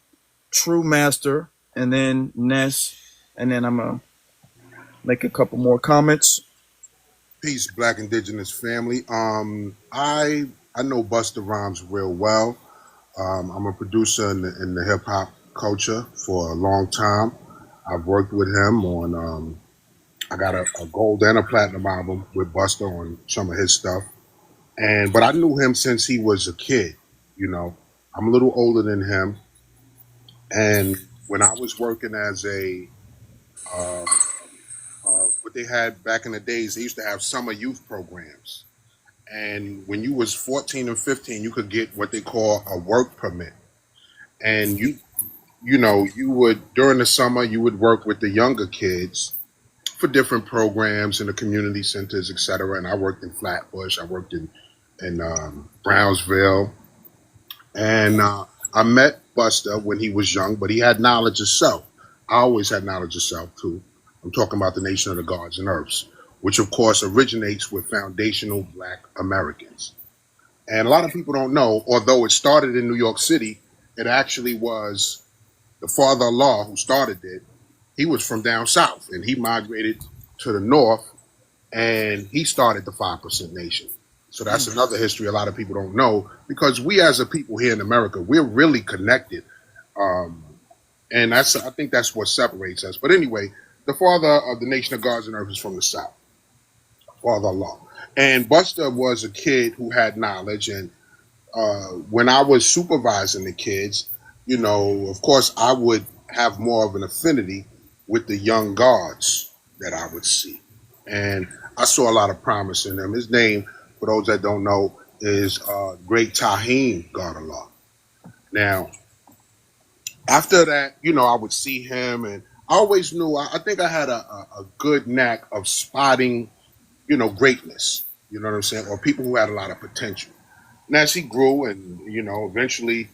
True Master, and then Ness, and then I'm gonna make a couple more comments. Peace, Black Indigenous family. I know Busta Rhymes real well. I'm a producer in the hip hop culture for a long time. I've worked with him on. I got a gold and a platinum album with Busta on some of his stuff, but I knew him since he was a kid. I'm a little older than him, and when I was working as what they had back in the days, they used to have summer youth programs. And when you was 14 and 15, you could get what they call a work permit. And you would, during the summer, you would work with the younger kids for different programs in the community centers, et cetera. And I worked in Flatbush, I worked in Brownsville. And I met Busta when he was young, but he had knowledge of self. I always had knowledge of self, too. I'm talking about the Nation of the Gods and Earths, which of course originates with foundational Black Americans. And a lot of people don't know, although it started in New York City, it actually was the father-in-law who started it. He was from down south, and he migrated to the north, and he started the 5% Nation. So that's another history a lot of people don't know, because we as a people here in America, we're really connected. And I think that's what separates us. But anyway, the father of the Nation of Gods and Earth is from the South, father-in-law. And Busta was a kid who had knowledge. And when I was supervising the kids, of course, I would have more of an affinity with the young guards that I would see. And I saw a lot of promise in him. His name, for those that don't know, is Great Tahim Gardalah. Now, after that, I would see him, and I always knew, I think I had a good knack of spotting, greatness, you know what I'm saying, or people who had a lot of potential. And as he grew and, eventually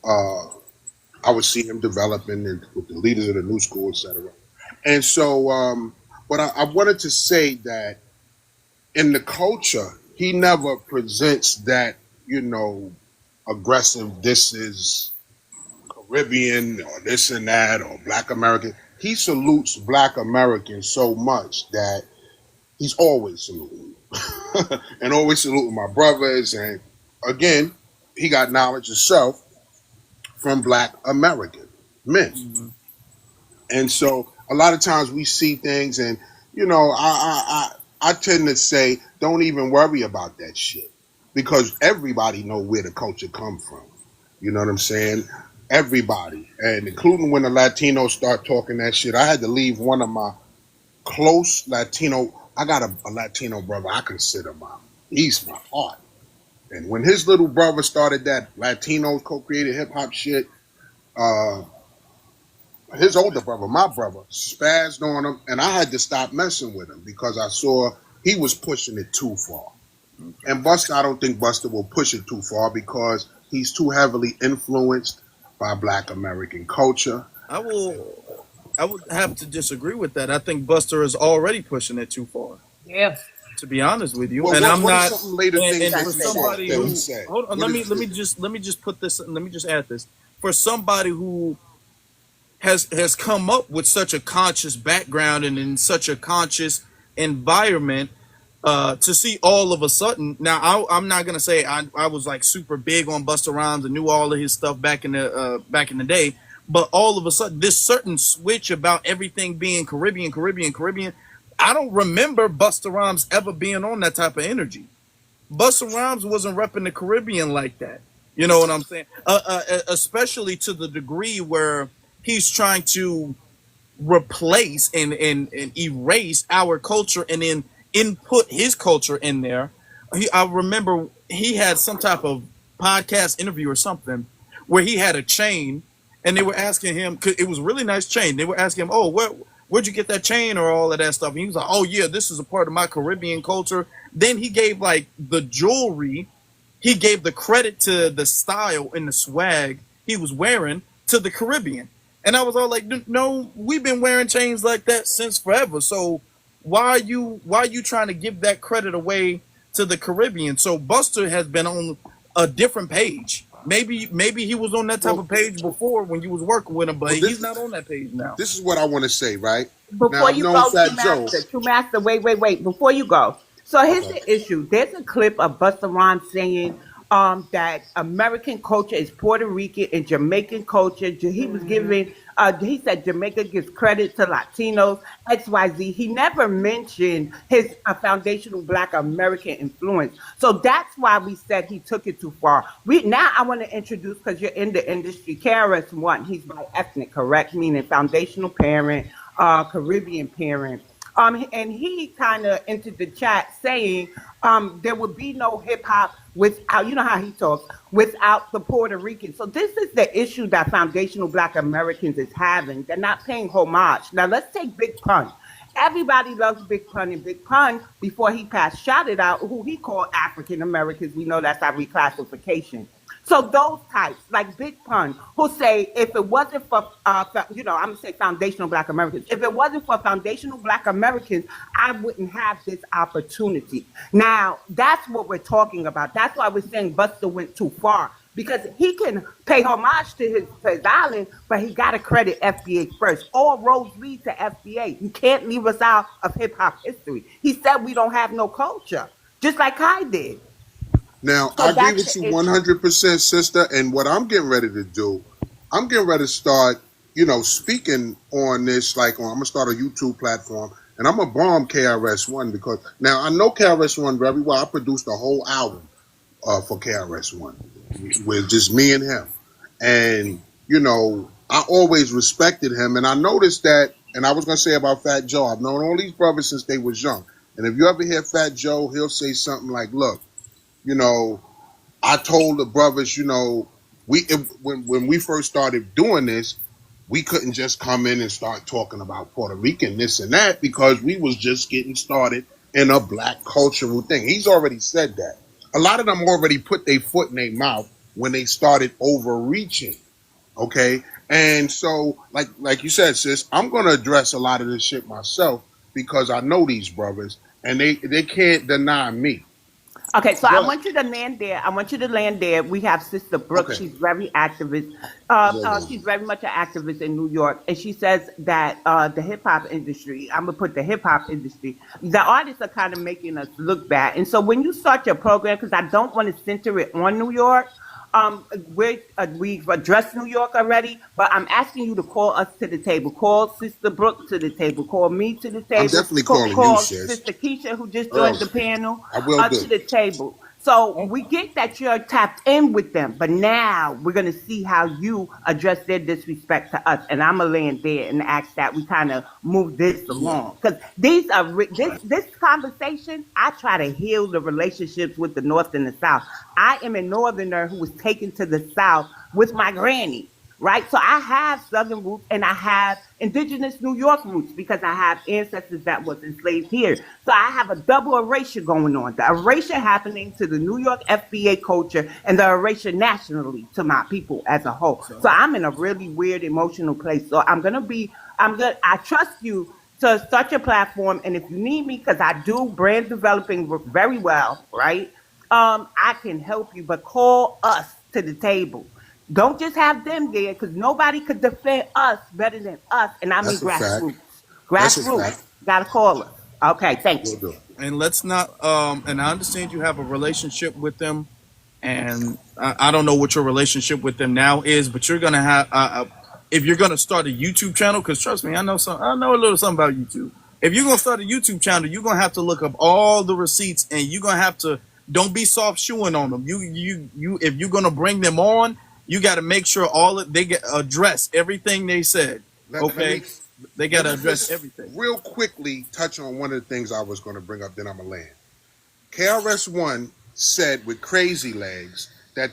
I would see him developing and with the leaders of the new school, etc. And so, but I wanted to say that in the culture, he never presents that, aggressive, this is Caribbean or this and that or Black American. He salutes Black Americans so much that he's always saluting and always saluting my brothers. And again, he got knowledge himself from Black American men. Mm-hmm. And so a lot of times we see things and, I tend to say, don't even worry about that shit because everybody know where the culture come from. You know what I'm saying? Everybody, and including when the Latinos start talking that shit, I had to leave one of my close Latino. I got a Latino brother I consider he's my heart. And when his little brother started that Latinos co-created hip hop shit, his older brother, my brother, spazzed on him, and I had to stop messing with him because I saw he was pushing it too far. And Buster, I don't think Buster will push it too far because he's too heavily influenced by Black American culture. I would have to disagree with that. I think Buster is already pushing it too far. Yeah. To be honest with you, Well, and I'm what not. are some later things And that for he said somebody that who, he said? hold on, What let is me just put this. Let me just add this. For somebody who has come up with such a conscious background and in such a conscious environment, to see all of a sudden. Now, I'm not gonna say I was like super big on Busta Rhymes and knew all of his stuff back in the day, but all of a sudden this certain switch about everything being Caribbean. I don't remember Busta Rhymes ever being on that type of energy. Busta Rhymes wasn't repping the Caribbean like that. You know what I'm saying? Especially to the degree where he's trying to replace and erase our culture and then input his culture in there. I remember he had some type of podcast interview or something where he had a chain and they were asking him, cause it was a really nice chain. They were asking him, oh, where'd you get that chain or all of that stuff? And he was like, oh yeah, this is a part of my Caribbean culture. Then he gave like the jewelry, he gave the credit to the style and the swag he was wearing to the Caribbean. And I was all like, no, we've been wearing chains like that since forever. So why are you trying to give that credit away to the Caribbean? So Buster has been on a different page. Maybe he was on that type of page before when you was working with him, but he's not on that page now. This is what I want to say, right? Before Now, you go, True Master, wait. Before you go. So here's the issue. There's a clip of Busta Rhymes saying that American culture is Puerto Rican and Jamaican culture. He was giving, he said Jamaica gives credit to Latinos, XYZ. He never mentioned his foundational Black American influence. So that's why we said he took it too far. Now I want to introduce, because you're in the industry, KRS-One. He's by ethnic, correct? Meaning foundational parent, Caribbean parent. And he kind of entered the chat saying there would be no hip hop without, you know how he talks, without the Puerto Ricans. So this is the issue that foundational Black Americans is having. They're not paying homage. Now let's take Big Pun. Everybody loves Big Pun, and Big Pun, before he passed, shouted out who he called African Americans. We know that's our reclassification. So those types, like Big Pun, who say, if it wasn't for, I'm going to say foundational Black Americans, if it wasn't for foundational Black Americans, I wouldn't have this opportunity. Now, that's what we're talking about. That's why we're saying Buster went too far, because he can pay homage to his island, but he got to credit FBA first. All roads lead to FBA. You can't leave us out of hip-hop history. He said we don't have no culture, just like I did. Now, so I agree with you 100%, sister. And what I'm getting ready to do, I'm getting ready to start, speaking on this. Like, I'm going to start a YouTube platform, and I'm going to bomb KRS-One because now I know KRS-One very well. I produced a whole album for KRS-One with just me and him. And, I always respected him. And I noticed that And I was gonna say about Fat Joe, I've known all these brothers since they was young. And if you ever hear Fat Joe, he'll say something like, "Look, you know, I told the brothers, when we first started doing this, we couldn't just come in and start talking about Puerto Rican this and that because we was just getting started in a black cultural thing." He's already said that. A lot of them already put their foot in their mouth when they started overreaching. Okay, and so like you said, sis, I'm gonna address a lot of this shit myself because I know these brothers and they can't deny me. Okay, so I But want you to land there. I want you to land there. We have Sister Brooke. okay, She's very activist. yeah, yeah. She's very much an activist in New York, and she says that the hip hop industry. I'm gonna put the hip hop industry. The artists are kind of making us look bad. And so when you start your program, because I don't want to center it on New York. We've addressed New York already, but I'm asking you to call us to the table. Call Sister Brooke to the table. Call me to the I'm table. definitely calling you, Call sis. Sister Keisha, who just joined Early. the panel, I will to do. the table. So we get that you're tapped in with them, but now we're going to see how you address their disrespect to us. And I'm going to land there and ask that we kind of move this Yeah. along. Because these are this conversation, I try to heal the relationships with the North and the South. I am a Northerner who was taken to the South with my granny. Right? So I have Southern roots and I have indigenous New York roots because I have ancestors that was enslaved here. So I have a double erasure going on. The erasure happening to the New York FBA culture and the erasure nationally to my people as a whole. So I'm in a really weird emotional place. So I trust you to start your platform. And if you need me, because I do brand developing very well, right? I can help you, but call us to the table. Don't just have them there because nobody could defend us better than us. And I mean That's a fact. grassroots. That's a Grassroots. fact. Gotta call us. Okay, thank Will you. do. And let's not and I understand you have a relationship with them, and I don't know what your relationship with them now is, but you're gonna have if you're gonna start a YouTube channel, because trust me, I know a little something about YouTube. If you're gonna start a YouTube channel, you're gonna have to look up all the receipts, and you're gonna have to don't be soft shoeing on them. You if you're gonna bring them on, you got to make sure they get address everything they said. Let Okay, me they got let to me address just everything. real quickly touch on one of the things I was going to bring up. Then I'm gonna land. KRS-One said with Crazy Legs that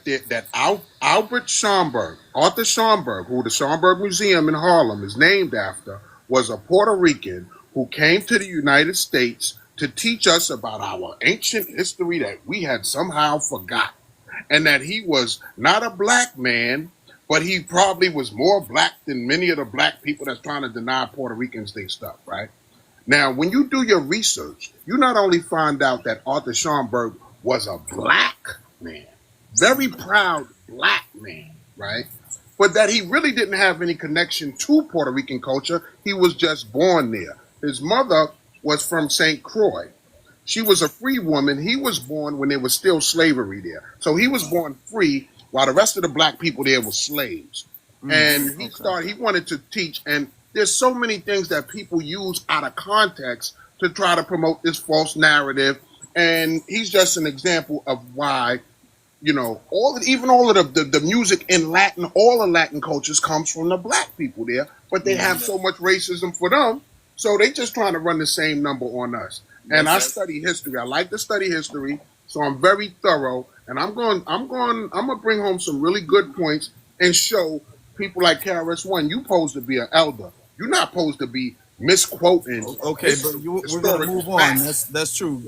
Albert Schomburg, Arthur Schomburg, who the Schomburg Museum in Harlem is named after, was a Puerto Rican who came to the United States to teach us about our ancient history that we had somehow forgotten, and that he was not a black man, but he probably was more black than many of the black people that's trying to deny Puerto Ricans their stuff, right? Now, when you do your research, you not only find out that Arthur Schomburg was a black man, very proud black man, right? But that he really didn't have any connection to Puerto Rican culture. He was just born there. His mother was from St. Croix. She was a free woman. He was born when there was still slavery there. So he was born free while the rest of the black people there were slaves. And he wanted to teach. And there's so many things that people use out of context to try to promote this false narrative. And he's just an example of why, all of the music in Latin, all the Latin cultures comes from the black people there, but they have so much racism for them. So they just trying to run the same number on us. And I study history. I like to study history, so I'm very thorough. And I'm gonna bring home some really good points and show people like KRS-One, you supposed to be an elder. You're not supposed to be misquoting. Okay, but we're gonna move on. That's true.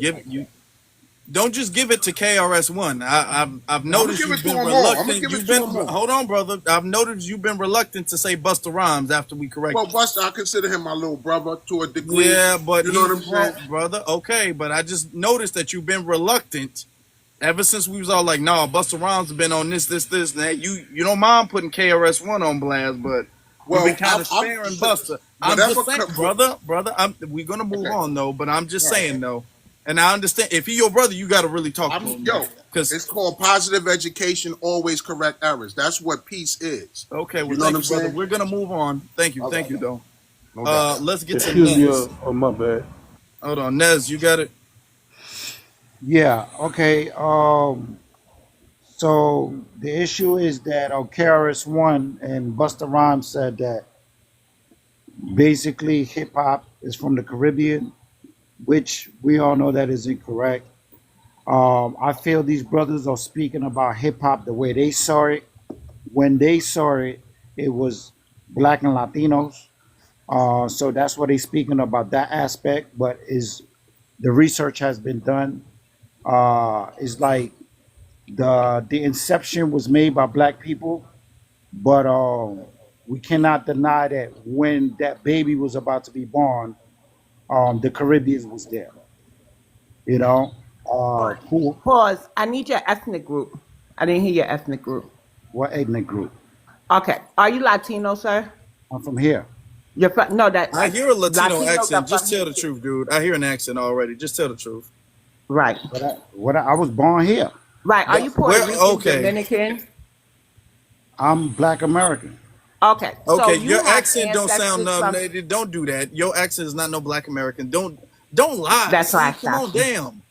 Don't just give it to KRS-One. I've No, I'm gonna noticed give it you've to been him all. I'm gonna reluctant. give it You've to been him all. hold on, brother. I've noticed you've been reluctant to say Busta Rhymes after we correct Well, you. Buster, I consider him my little brother to a degree. Yeah, but you know what I'm he's saying? wrong, brother. Okay, but I just noticed that you've been reluctant ever since we was all like, "No, Busta Rhymes has been on this, and that." You don't mind putting KRS-One on blast, but we've been Well, kind of sparing Busta. I'm just saying, brother. We're gonna move Okay. on though, but I'm just All right. saying though, and I understand if he your brother, you got to really talk to him. Because it's called positive education, always correct errors. That's what peace is. okay, well, You know thank what you, I'm brother. saying? We're gonna move on. Thank you, All thank right. you, though. No doubt. Let's get to Excuse me, Nez. my bad. Hold on, Nez, you got it. Yeah. Okay. So the issue is that KRS One and Busta Rhymes said that Basically, hip hop is from the Caribbean, which we all know that is incorrect. I feel these brothers are speaking about hip hop the way they saw it. When they saw it, it was black and Latinos. So that's what they're speaking about that aspect. But is the research has been done? It's like the inception was made by black people, but we cannot deny that when that baby was about to be born, the Caribbean was there. You know, who? Pause. I need your ethnic group. I didn't hear your ethnic group. What ethnic group? Okay. Are you Latino, sir? I'm from here. You're from, no, that I hear a Latino Latinos are accent. Just from tell here the too. truth, dude. I hear an accent already. Just tell the truth. Right. I was born here. Right. Are you Puerto Where? Rican, Okay. Dominican? I'm Black American. Okay. So Okay. you Your have accent don't sound ancestors from. Don't do that. Your accent is not no Black American. Don't lie. That's why See, I come on, stopped you. damn.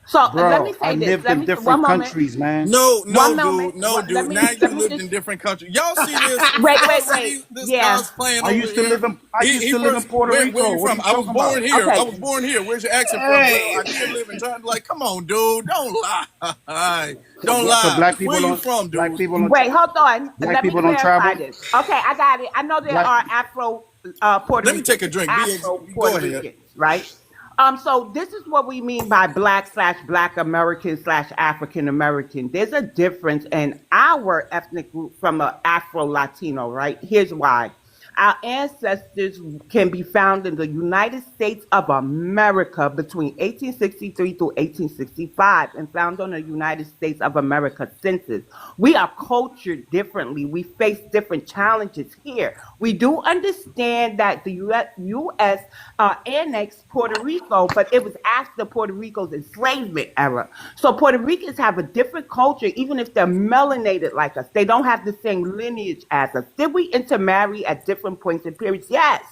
So let me Bro, I say this. lived Let in me one different moment. countries, man. No, One no, moment. dude. No, Let dude. me Now let you me lived just in different countries. Y'all see this? wait, Y'all wait, see wait. this Yeah. guy's playing I over used to here? live in I used He to live in first. Puerto Where Rico. you What are from? you I was talking born about? here. I Okay. was born here. Where's your accent from? Well, Hey. I did live in China. Like, come on, dude. Don't lie. Don't So lie. black Where people you don't from, black dude? people don't Wait, hold on. black Let me people don't clarify travel. this. Okay, I got it. I know there Black are Afro Puerto Let me take Ricans, a drink. Afro Go Puerto ahead. Ricans, right? So this is what we mean by black American African American. There's a difference in our ethnic group from an Afro Latino, right? Here's why. Our ancestors can be found in the United States of America between 1863 to 1865 and found on the United States of America census. We are cultured differently. We face different challenges here. We do understand that the U.S. Annexed Puerto Rico, but it was after Puerto Rico's enslavement era. So Puerto Ricans have a different culture, even if they're melanated like us. They don't have the same lineage as us. Did we intermarry at different points and periods? Yes,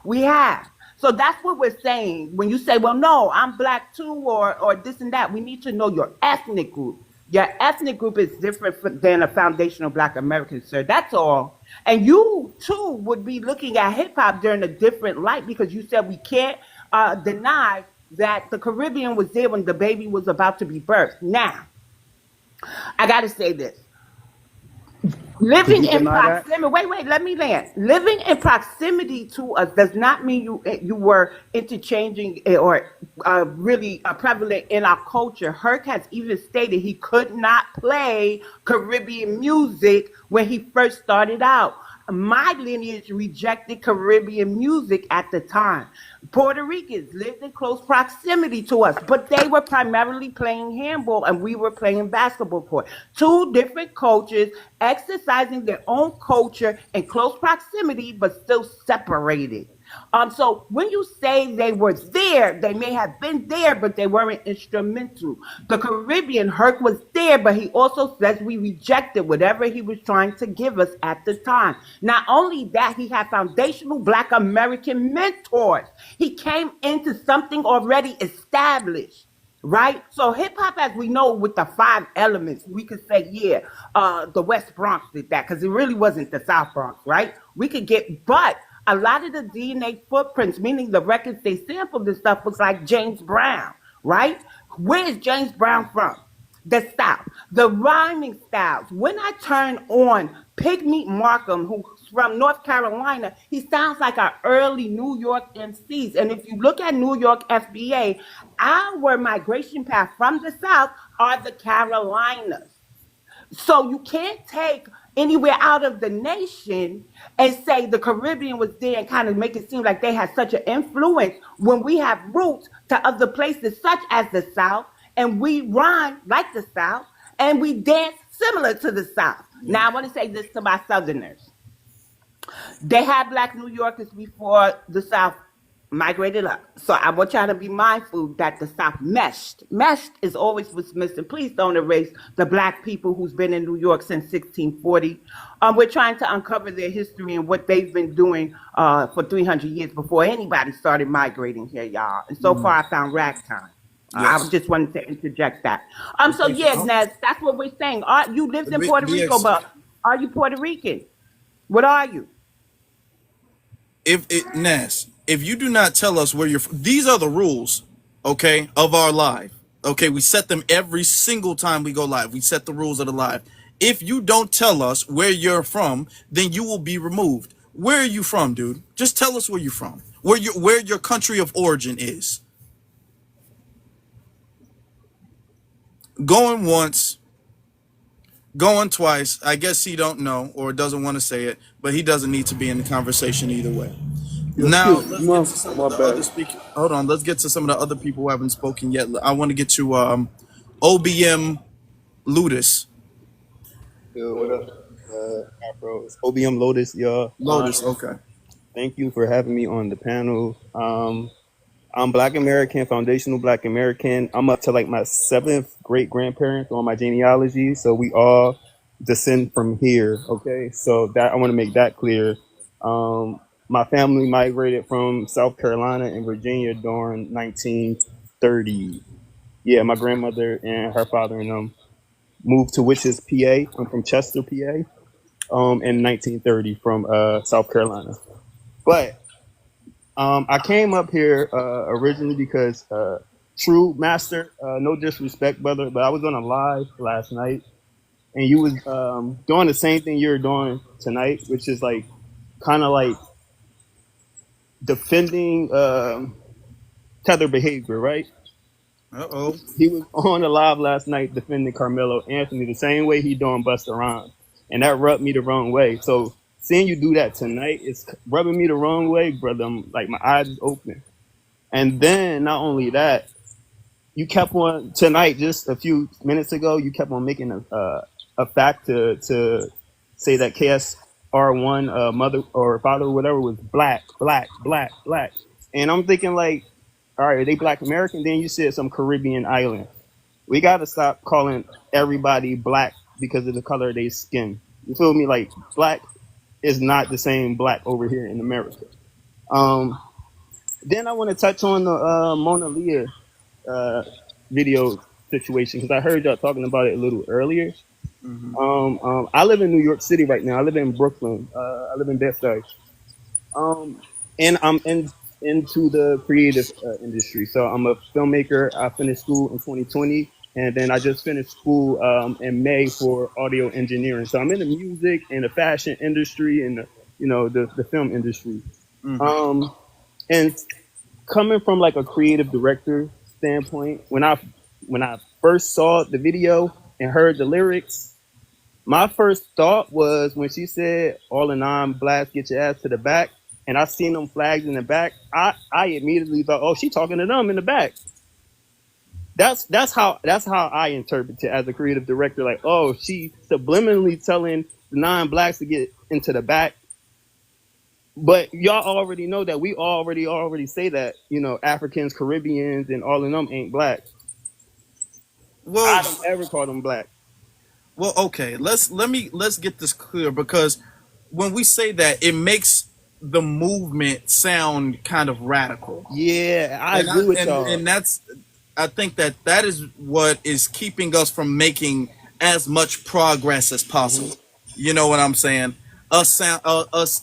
we have. So that's what we're saying. When you say, well, no, I'm black too, or this and that, we need to know your ethnic group. Your ethnic group is different than a foundational black American, sir. That's all. And you too would be looking at hip hop during a different light because you said we can't deny that the Caribbean was there when the baby was about to be birthed. Now, I got to say this. Did Living you in deny that? proximity, wait, let me land. Living in proximity to us does not mean you were interchanging or really prevalent in our culture. Herc has even stated he could not play Caribbean music when he first started out. My lineage rejected Caribbean music at the time. Puerto Ricans lived in close proximity to us, but they were primarily playing handball and we were playing basketball court. Two different cultures exercising their own culture in close proximity, but still separated. So when you say they were there, they may have been there, but they weren't instrumental. The Caribbean, Herc was there, but he also says we rejected whatever he was trying to give us at the time. Not only that, he had foundational Black American mentors. He came into something already established. Right? So hip hop, as we know, with the five elements, we could say, yeah, the West Bronx did that because it really wasn't the South Bronx, right? We could get, but a lot of the DNA footprints, meaning the records they sampled and stuff, was like James Brown, right? Where is James Brown from? The South, the rhyming styles. When I turn on Pigmeat Markham, who's from North Carolina, he sounds like our early New York MCs. And if you look at New York FBA, our migration path from the South are the Carolinas. So you can't take anywhere out of the nation and say the Caribbean was there and kind of make it seem like they had such an influence when we have roots to other places such as the South and we rhyme like the South and we dance similar to the South. Now I want to say this to my Southerners. They had Black New Yorkers before the South migrated up. So I want y'all to be mindful that the South meshed. Meshed is always what's missing. Please don't erase the Black people who's been in New York since 1640. We're trying to uncover their history and what they've been doing for 300 years before anybody started migrating here, y'all. And so far I found ragtime. I Yes. just wanted to interject that. So Thank you. yeah, Nez, that's what we're saying. You lived in Puerto Rico, BX. but are you Puerto Rican? What are you? if it Nas, if you do not tell us where you're from, these are the rules, okay, of our live. Okay, we set them every single time we go live. We set the rules of the live. If you don't tell us where you're from, then you will be removed. Where are you from, dude? Just tell us where you're from. Where your country of origin is. Going once, going twice. I guess he don't know or doesn't want to say it, but he doesn't need to be in the conversation either way. Now Excuse let's me, get to some my of the other bad. speakers. Hold on, let's get to some of the other people who haven't spoken yet. I want to get to OBM Ludus. Yo, what up, Afro? It's OBM Lotus, y'all. Lotus, okay. Thank you for having me on the panel. I'm Black American, foundational Black American. I'm up to like my 7th great grandparents on my genealogy, so we all descend from here. Okay, so that I want to make that clear. My family migrated from South Carolina and Virginia during 1930. Yeah, my grandmother and her father and them moved to Witches, PA. I'm from Chester, PA. In 1930 from South Carolina. But I came up here originally because True Master, no disrespect, brother, but I was on a live last night, and you was doing the same thing you're doing tonight, which is like kind of like defending tether behavior, right? Uh-oh. He was on the live last night defending Carmelo Anthony the same way he doing Busta Rhymes, and that rubbed me the wrong way. So seeing you do that tonight is rubbing me the wrong way, brother. I'm, like my eyes is open. And then not only that, you kept on tonight just a few minutes ago. You kept on making a fact to say that KSR1 mother or father or whatever was black, and I'm thinking like, all right, are they Black American? Then you said some Caribbean island. We got to stop calling everybody black because of the color of their skin. You feel me? Like black is not the same black over here in America. Then I want to touch on the Mona Leah video situation because I heard y'all talking about it a little earlier. I live in New York City right now. I live in Brooklyn. I live in Bed-Stuy. And I'm into the creative industry. So I'm a filmmaker. I finished school in 2020, and then I just finished school in May for audio engineering. So I'm in the music and the fashion industry and the film industry. And coming from like a creative director standpoint, when I first saw the video and heard the lyrics, my first thought was when she said, "All the non-blacks get your ass to the back," and I seen them flags in the back, I immediately thought, "Oh, she talking to them in the back." That's how I interpret it as a creative director. Like, oh, she subliminally telling the non-blacks to get into the back. But y'all already know that we already say that Africans, Caribbeans, and all of them ain't black. Well, I don't ever call them black. well, okay. Let's get this clear because when we say that, it makes the movement sound kind of radical. Yeah, I agree with y'all. And I think that is what is keeping us from making as much progress as possible. You know what I'm saying? Us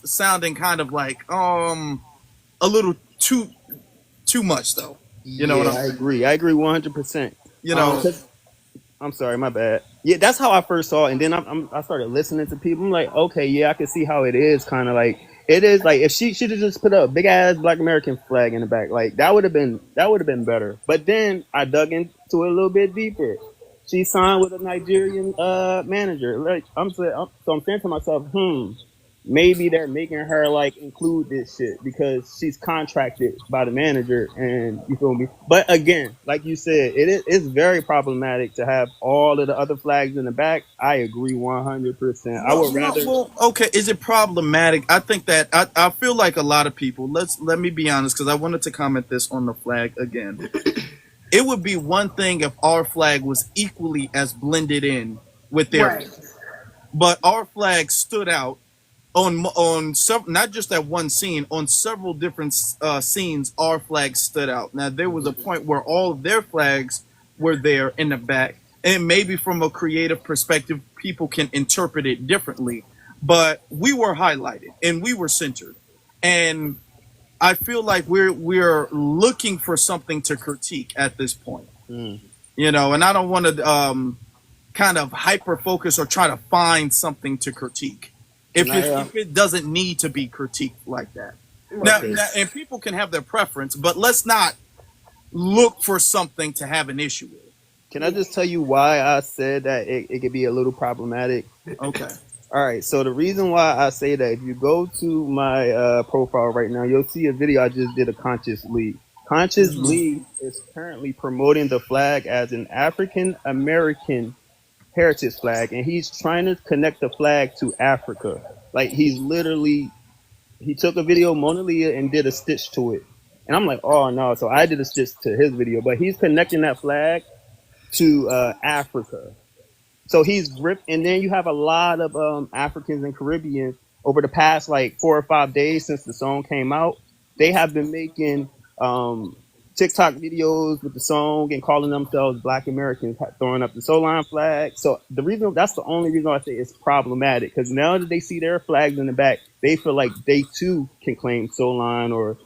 sounding kind of like a little too much though. You know what I agree 100%. I'm sorry, my bad. Yeah, that's how I first saw it, and then I started listening to people. I'm like, okay, yeah, I can see how it is kind of like it is like if she should have just put a big ass Black American flag in the back, like that would have been better. But then I dug into it a little bit deeper. She signed with a Nigerian manager. Like I'm saying to myself, maybe they're making her like include this shit because she's contracted by the manager, and you feel me. But again, like you said, it's very problematic to have all of the other flags in the back. I agree 100%. I would rather. Well, okay, is it problematic? I think that I feel like a lot of people. Let me be honest because I wanted to comment this on the flag again. It would be one thing if our flag was equally as blended in with theirs, but our flag stood out on several, not just that one scene, on several different scenes. Our flag stood out. Now there was a point where all of their flags were there in the back, and maybe from a creative perspective, people can interpret it differently. But we were highlighted and we were centered. And I feel like we're looking for something to critique at this point, Mm. you know, and I don't want to kind of hyper focus or try to find something to critique Can I? if it doesn't need to be critiqued like that. Now, Okay. and people can have their preference, but let's not look for something to have an issue with. Can I just tell you why I said that it could be a little problematic? Okay. All right. So the reason why I say that, if you go to my profile right now, you'll see a video I just did of Conscious Lee. Conscious Lee is currently promoting the flag as an African American heritage flag, and he's trying to connect the flag to Africa. Like, he took a video of Mona Lisa and did a stitch to it. And I'm like, oh no. So I did a stitch to his video, but he's connecting that flag to Africa. So he's ripped, and then you have a lot of Africans and Caribbeans over the past like 4 or 5 days since the song came out. They have been making TikTok videos with the song and calling themselves Black Americans, throwing up the Soul Line flag. So that's the only reason I say it's problematic, because now that they see their flags in the back, they feel like they too can claim Soul Line or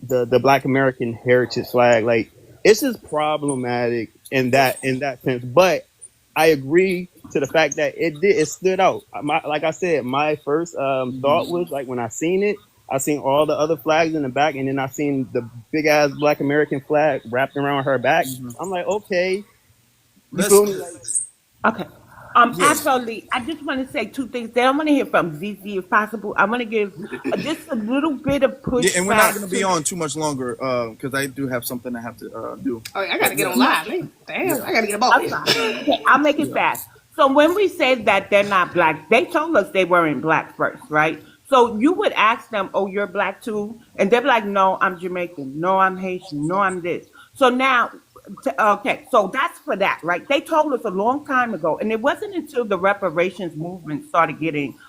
the Black American heritage flag. Like, it's just problematic in that sense. But I agree to the fact that it stood out. Like I said, my first thought was, like, when I seen it, I seen all the other flags in the back, and then I seen the big ass Black American flag wrapped around her back. I'm like, okay. You feel me? Okay. Absolutely. I just want to say two things. Then I want to hear from ZZ if possible. I want to give just a little bit of pushback. Yeah, and we're not going to be on too much longer because I do have something I have to do. Oh, I got to get on live. Damn, I got to get a ball. Okay, I'll make it fast. So when we said that they're not black, they told us they weren't black first, right? So you would ask them, oh, you're black too? And they're like, no, I'm Jamaican. No, I'm Haitian. No, I'm this. So now, okay, so that's for that, right? They told us a long time ago, and it wasn't until the reparations movement started getting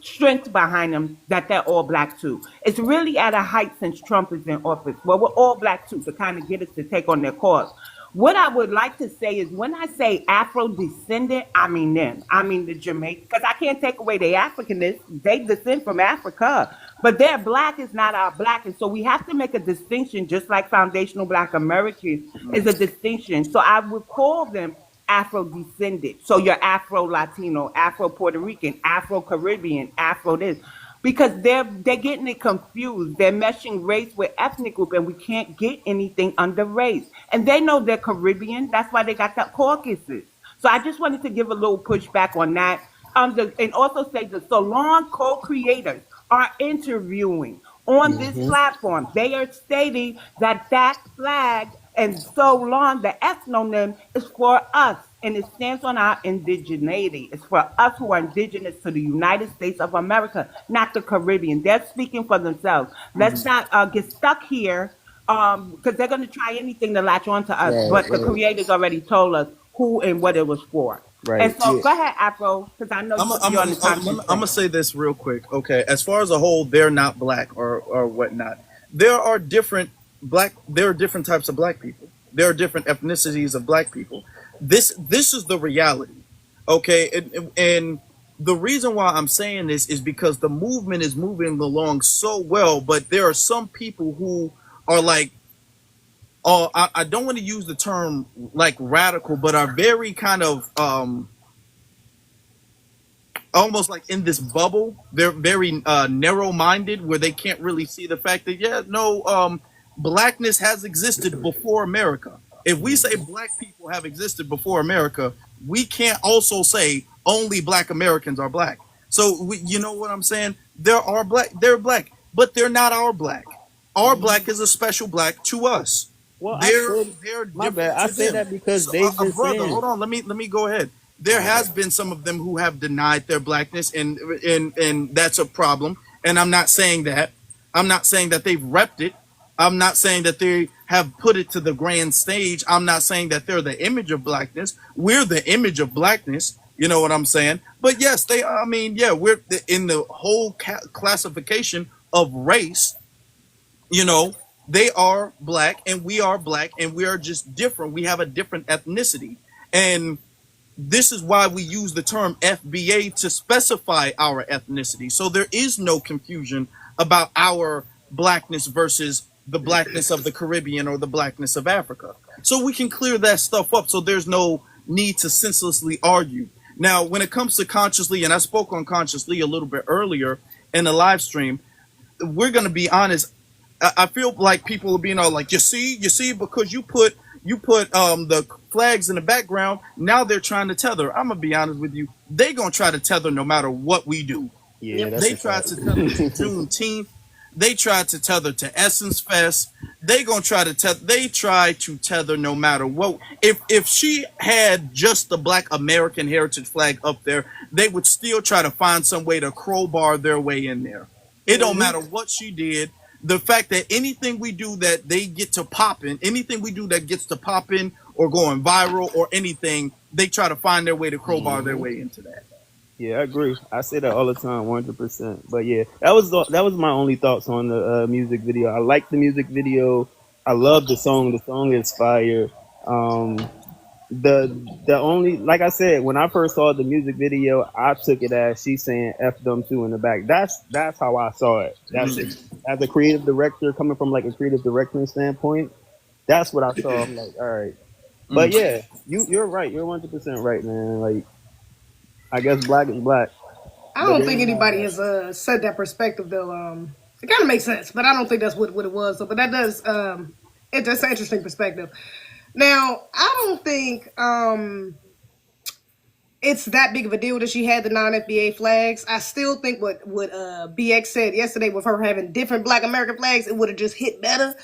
strength behind them that they're all black too. It's really at a height since Trump is in office. Well, we're all black too, to kind of get us to take on their cause. What I would like to say is, when I say Afro-descendant, I mean them. I mean the Jamaican, because I can't take away their Africanness. They descend from Africa, but their black is not our black. And so we have to make a distinction, just like foundational Black Americans is a distinction. So I would call them Afro-descendant. So you're Afro-Latino, Afro-Puerto Rican, Afro-Caribbean, Afro this. Because they're getting it confused. They're meshing race with ethnic group, and we can't get anything under race. And they know they're Caribbean. That's why they got the caucuses. So I just wanted to give a little pushback on that. And also say the Salon co-creators are interviewing on this platform. They are stating that flag and so long, the ethnonym is for us, and it stands on our indigeneity. It's for us who are indigenous to the United States of America, not the Caribbean. They're speaking for themselves. Let's not get stuck here, because they're going to try anything to latch on to us. Right, but the right. creators already told us who and what it was for. Right. And so Yeah. go ahead, Afro, because I know you're on the I'm going to say this real quick. Okay, as far as a whole, they're not black or whatnot. There are different types of black people. There are different ethnicities of black people. This is the reality. Okay, and the reason why I'm saying this is because the movement is moving along so well, but there are some people who are like, I don't want to use the term like radical, but are very kind of almost like in this bubble. They're very narrow-minded, where they can't really see the fact that blackness has existed before America. If we say black people have existed before America, we can't also say only black Americans are black. So you know what I'm saying? They're black, but they're not our black. Our black is a special black to us. Well, They're my bad. different I to say them. that because So, they've been brother, saying. hold on. Let me go ahead. There has been some of them who have denied their blackness, and that's a problem. And I'm not saying that. I'm not saying that they've repped it. I'm not saying that they have put it to the grand stage. I'm not saying that they're the image of blackness. We're the image of blackness. You know what I'm saying? But yes, we're in the whole classification of race. You know, they are black and we are just different. We have a different ethnicity. And This is why we use the term FBA to specify our ethnicity. So there is no confusion about our blackness versus the blackness of the Caribbean or the blackness of Africa. So we can clear that stuff up. So there's no need to senselessly argue. Now, when it comes to consciously, and I spoke on consciously a little bit earlier in the live stream, we're going to be honest. I feel like people are being all like, you see, because you put the flags in the background. Now they're trying to tether. I'm gonna be honest with you. They gonna try to tether no matter what we do. Yeah, that's They tried to tether to Juneteenth. They tried to tether to Essence Fest. They gonna try to tether. They try to tether no matter what. If she had just the Black American Heritage flag up there, they would still try to find some way to crowbar their way in there. It don't matter what she did. The fact that anything we do that they get to popping, anything we do that gets to popping or going viral or anything, they try to find their way to crowbar their way into that. Yeah, I agree. I say that all the time, 100%. But yeah, that was my only thoughts on the music video. I like the music video. I love the song. The song is fire. The only, like I said, when I first saw the music video, I took it as she's saying "F them too" in the back. That's how I saw it. That's it. As a creative director, coming from like a creative directing standpoint, that's what I saw. I'm like, all right. But yeah, you're right. You're 100% right, man. Like, I guess black is black. I don't think anybody has said that perspective though. It kind of makes sense, but I don't think that's what it was. So, but that does it's an interesting perspective. Now, I don't think it's that big of a deal that she had the non-FBA flags. I still think what BX said yesterday with her having different Black American flags, it would have just hit better.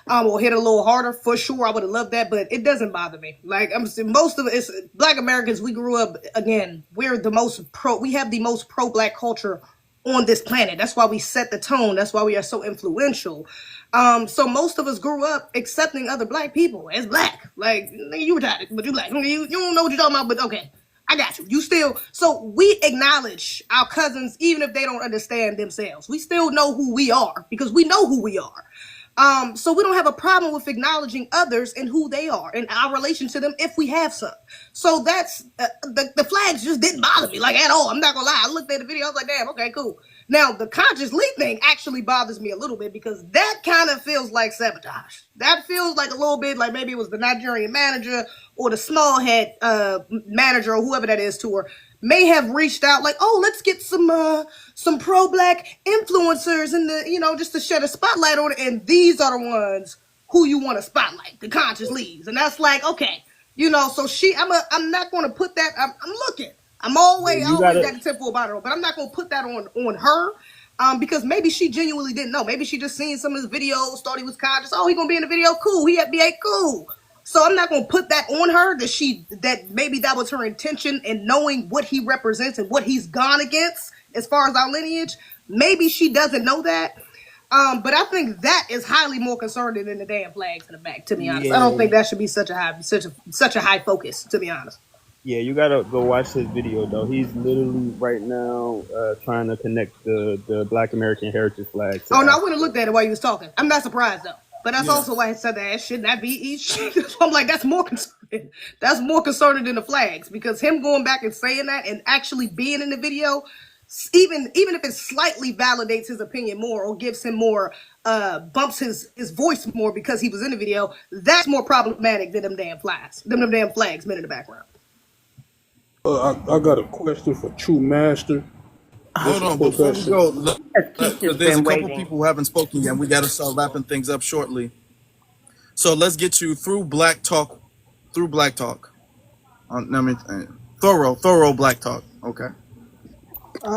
Or hit a little harder for sure. I would have loved that, but it doesn't bother me. Like most of it's Black Americans. We grew up again. We have the most pro-Black culture on this planet. That's why we set the tone. That's why we are so influential. So most of us grew up accepting other Black people as Black. Like, you retarded, but you Black. You don't know what you're talking about, but okay. I got you. You still, so we acknowledge our cousins, even if they don't understand themselves. We still know who we are because we know who we are. So we don't have a problem with acknowledging others and who they are and our relation to them if we have some. So that's the flags just didn't bother me like at all. I'm not gonna lie. I looked at the video. I was like, damn, okay, cool. Now the conscious leap thing actually bothers me a little bit because that kind of feels like sabotage. That feels like a little bit like maybe it was the Nigerian manager or the small head manager or whoever that is to her may have reached out like, oh, let's get some pro-Black influencers in the, just to shed a spotlight on it. And these are the ones who you want to spotlight, the conscious leads. And that's like, okay, so I'm not going to put that, I'm looking. I always got a temple about her, but I'm not going to put that on her. Because maybe she genuinely didn't know. Maybe she just seen some of his videos, thought he was conscious. Oh, he going to be in the video. Cool. He FBA. Cool. So I'm not going to put that on her that maybe that was her intention in knowing what he represents and what he's gone against as far as our lineage. Maybe she doesn't know that. But I think that is highly more concerning than the damn flags in the back, to be honest. I don't think that should be such a high focus, to be honest. Yeah, you gotta go watch his video though. He's literally right now trying to connect the Black American Heritage flag. Oh no, I wouldn't have looked at it while you was talking. I'm not surprised though. But that's also why I said that should not be easy. I'm like, that's more concerning. That's more concerning than the flags because him going back and saying that and actually being in the video, even if it slightly validates his opinion more or gives him more, bumps his voice more because he was in the video, that's more problematic than them damn flags. Them damn flags been in the background. I got a question for True Master. Hold on, before we go, there's a couple people who haven't spoken yet. We got to start wrapping things up shortly. So let's get you through Black Talk. Thorough Black Talk. Okay.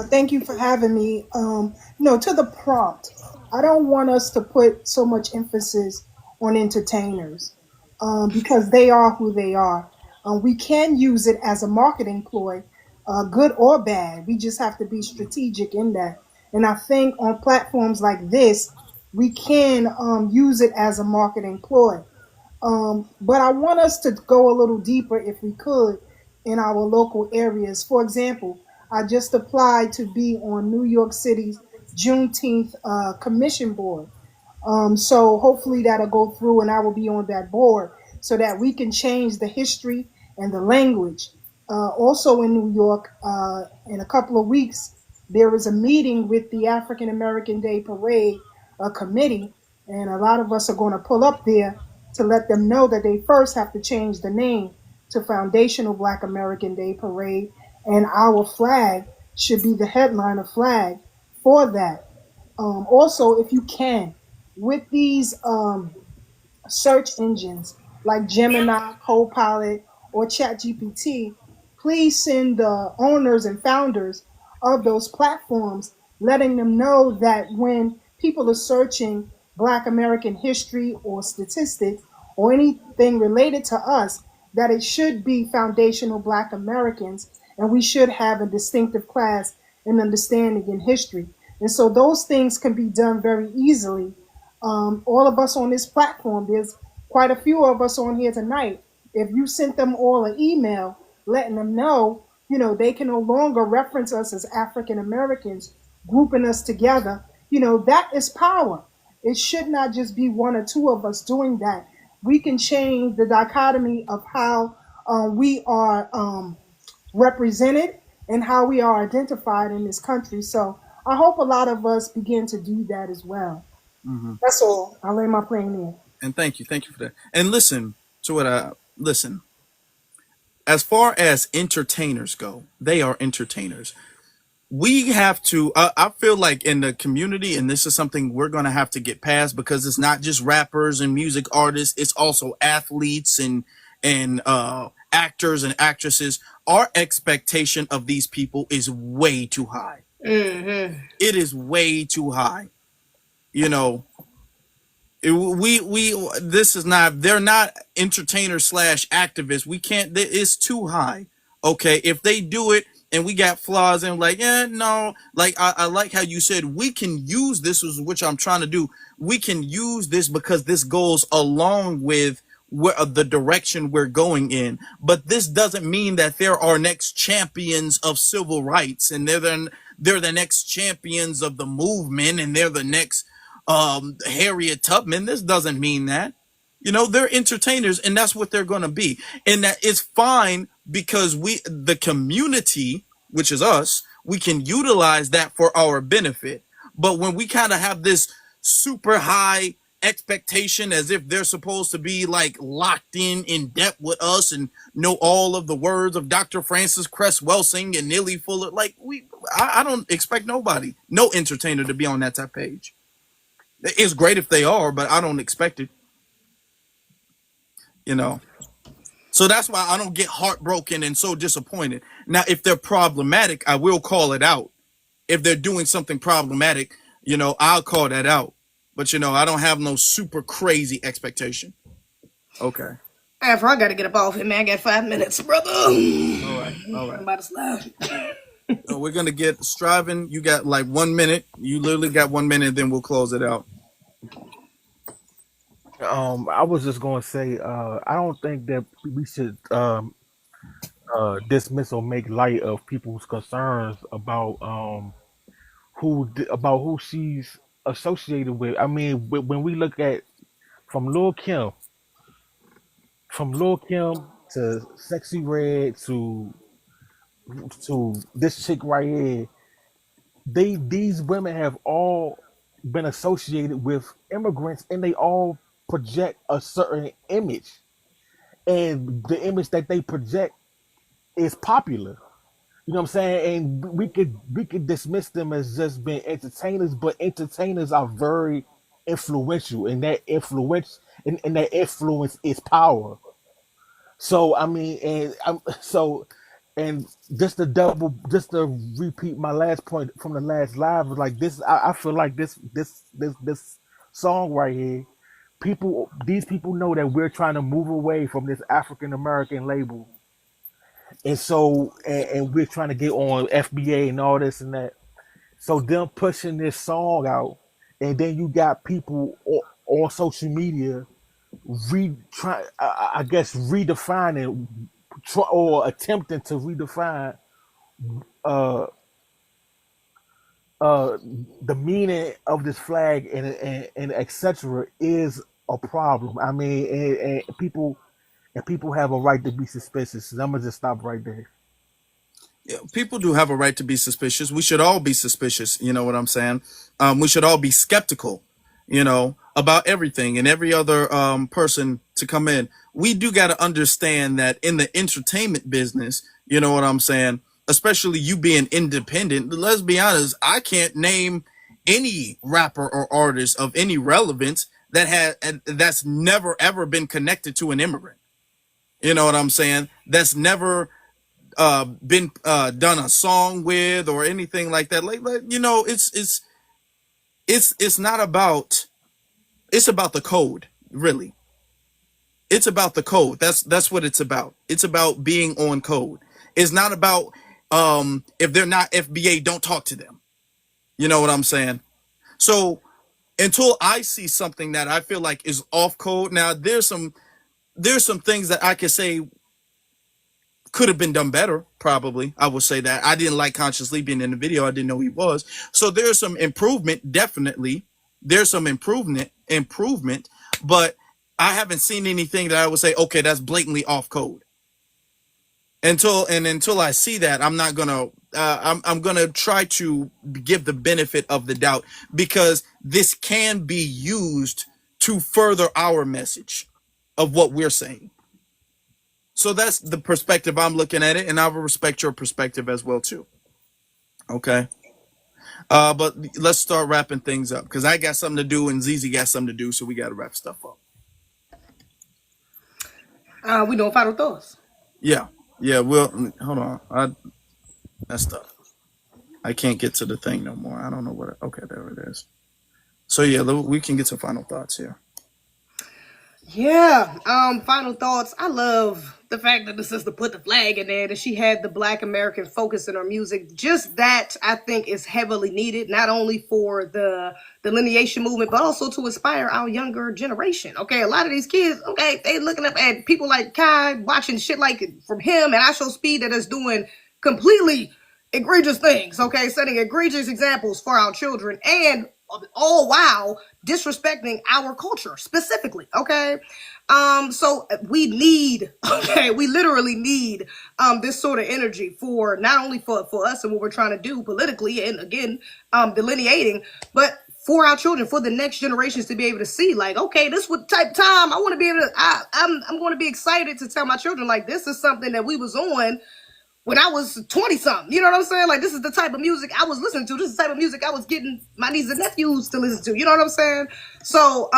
Thank you for having me. No, to the prompt. I don't want us to put so much emphasis on entertainers because they are who they are. We can use it as a marketing ploy. Good or bad, we just have to be strategic in that. And I think on platforms like this, we can use it as a marketing ploy. But I want us to go a little deeper, if we could, in our local areas. For example, I just applied to be on New York City's Juneteenth commission board. So hopefully that'll go through and I will be on that board so that we can change the history and the language Also in New York, in a couple of weeks, there is a meeting with the African American Day Parade committee, and a lot of us are going to pull up there to let them know that they first have to change the name to Foundational Black American Day Parade, and our flag should be the headliner flag for that. Also, if you can, with these search engines like Gemini, Copilot, or ChatGPT, please send the owners and founders of those platforms, letting them know that when people are searching Black American history or statistics or anything related to us, that it should be foundational Black Americans, and we should have a distinctive class in understanding in history. And so those things can be done very easily. All of us on this platform, there's quite a few of us on here tonight. If you sent them all an email letting them know, they can no longer reference us as African Americans, grouping us together, that is power. It should not just be one or two of us doing that. We can change the dichotomy of how we are represented and how we are identified in this country. So I hope a lot of us begin to do that as well. That's all. I'll lay my plane there. And thank you for that. And listen to what I listen. As far as entertainers go, they are entertainers. We have to. I feel like in the community, and this is something we're going to have to get past, because it's not just rappers and music artists; it's also athletes and actors and actresses. Our expectation of these people is way too high. It is way too high. You know, we this is not, they're not entertainers slash activists. We can't, it's too high. Okay, if they do it and we got flaws and like, no, like I like how you said we can use this, which I'm trying to do. We can use this because this goes along with the direction we're going in. But this doesn't mean that they're our next champions of civil rights and they're the next champions of the movement and they're the next Harriet Tubman. This doesn't mean that. They're entertainers, and that's what they're going to be. And that is fine, because the community, which is us, we can utilize that for our benefit. But when we kind of have this super high expectation, as if they're supposed to be like locked in depth with us and know all of the words of Dr. Francis Cress Welsing and Neely Fuller, like I don't expect no entertainer to be on that type page. It's great if they are, but I don't expect it. So that's why I don't get heartbroken and so disappointed. Now, if they're problematic, I will call it out. If they're doing something problematic, I'll call that out. But, I don't have no super crazy expectation. Okay. After I got to get up off here, man. I got 5 minutes, brother. All right. I'm about to slide. So we're going to get striving. You got like 1 minute. You literally got 1 minute, then we'll close it out. I was just going to say, I don't think that we should dismiss or make light of people's concerns about who she's associated with. I mean, when we look at from Lil Kim to Sexy Red to this chick right here, these women have all been associated with immigrants, and they all project a certain image, and the image that they project is popular. You know what I'm saying? And we could dismiss them as just being entertainers, but entertainers are very influential, and that influence and that influence is power. So I mean, and just to repeat my last point from the last live, was like this. I feel like this song right here, these people know that we're trying to move away from this African American label, and so and we're trying to get on FBA and all this and that. So them pushing this song out, and then you got people on social media redefining or attempting to redefine the meaning of this flag and etc. is a problem. I mean, and people have a right to be suspicious. And I'm gonna just stop right there. People do have a right to be suspicious. We should all be suspicious. You know what I'm saying? We should all be skeptical, about everything and every other person to come in. We do got to understand that in the entertainment business, you know what I'm saying? Especially you being independent, let's be honest, I can't name any rapper or artist of any relevance that's never ever been connected to an immigrant. You know what I'm saying? That's never been done a song with or anything like that. Like it's not about, it's about the code, really. It's about the code. That's what it's about. It's about being on code. It's not about if they're not FBA, don't talk to them. You know what I'm saying? So until I see something that I feel like is off code, now there's some things that I could say could have been done better. Probably, I would say that I didn't like Consciously being in the video. I didn't know he was. So there's some improvement. Definitely, there's some improvement. But I haven't seen anything that I would say, okay, that's blatantly off code. Until I see that, I'm not gonna. I'm gonna try to give the benefit of the doubt, because this can be used to further our message of what we're saying. So that's the perspective I'm looking at it, and I will respect your perspective as well too. Okay. But let's start wrapping things up, because I got something to do and ZZ got something to do, so we got to wrap stuff up. We doing final thoughts. Yeah. Well, hold on. Messed up. I can't get to the thing no more. I don't know what. Okay, there it is. So yeah, we can get to final thoughts here. Yeah. Final thoughts. I love the fact that the sister put the flag in there, that she had the Black American focus in her music. Just that, I think, is heavily needed, not only for the delineation movement, but also to inspire our younger generation. Okay, a lot of these kids, okay, they looking up at people like Kai, watching shit like from him and I Show Speed that is doing completely egregious things, okay, setting egregious examples for our children, and all while disrespecting our culture specifically, okay? So we literally need this sort of energy for not only for us and what we're trying to do politically, and again, delineating, but for our children, for the next generations to be able to see, like, okay, this what type of time I want to be able to, I'm going to be excited to tell my children, like, this is something that we was on when I was 20 something. You know what I'm saying? Like, this is the type of music I was listening to. This is the type of music I was getting my nieces and nephews to listen to. You know what I'm saying? So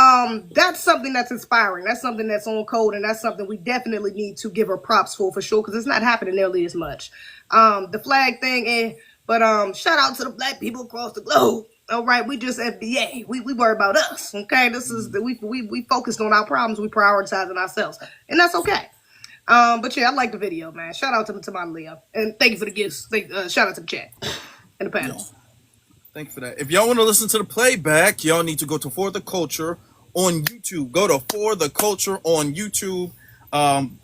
that's something that's inspiring. That's something that's on code, and that's something we definitely need to give her props for sure, because it's not happening nearly as much. The flag thing, but shout out to the Black people across the globe. All right, we just FBA. We worry about us. Okay, this is we focused on our problems. We prioritizing ourselves, and that's okay. But yeah, I like the video, man. Shout out to my Leo, and thank you for the gifts. Shout out to the chat and the panel. Yes. Thank you for that. If y'all want to listen to the playback, y'all need to go to For the Culture on YouTube. Go to For the Culture on YouTube,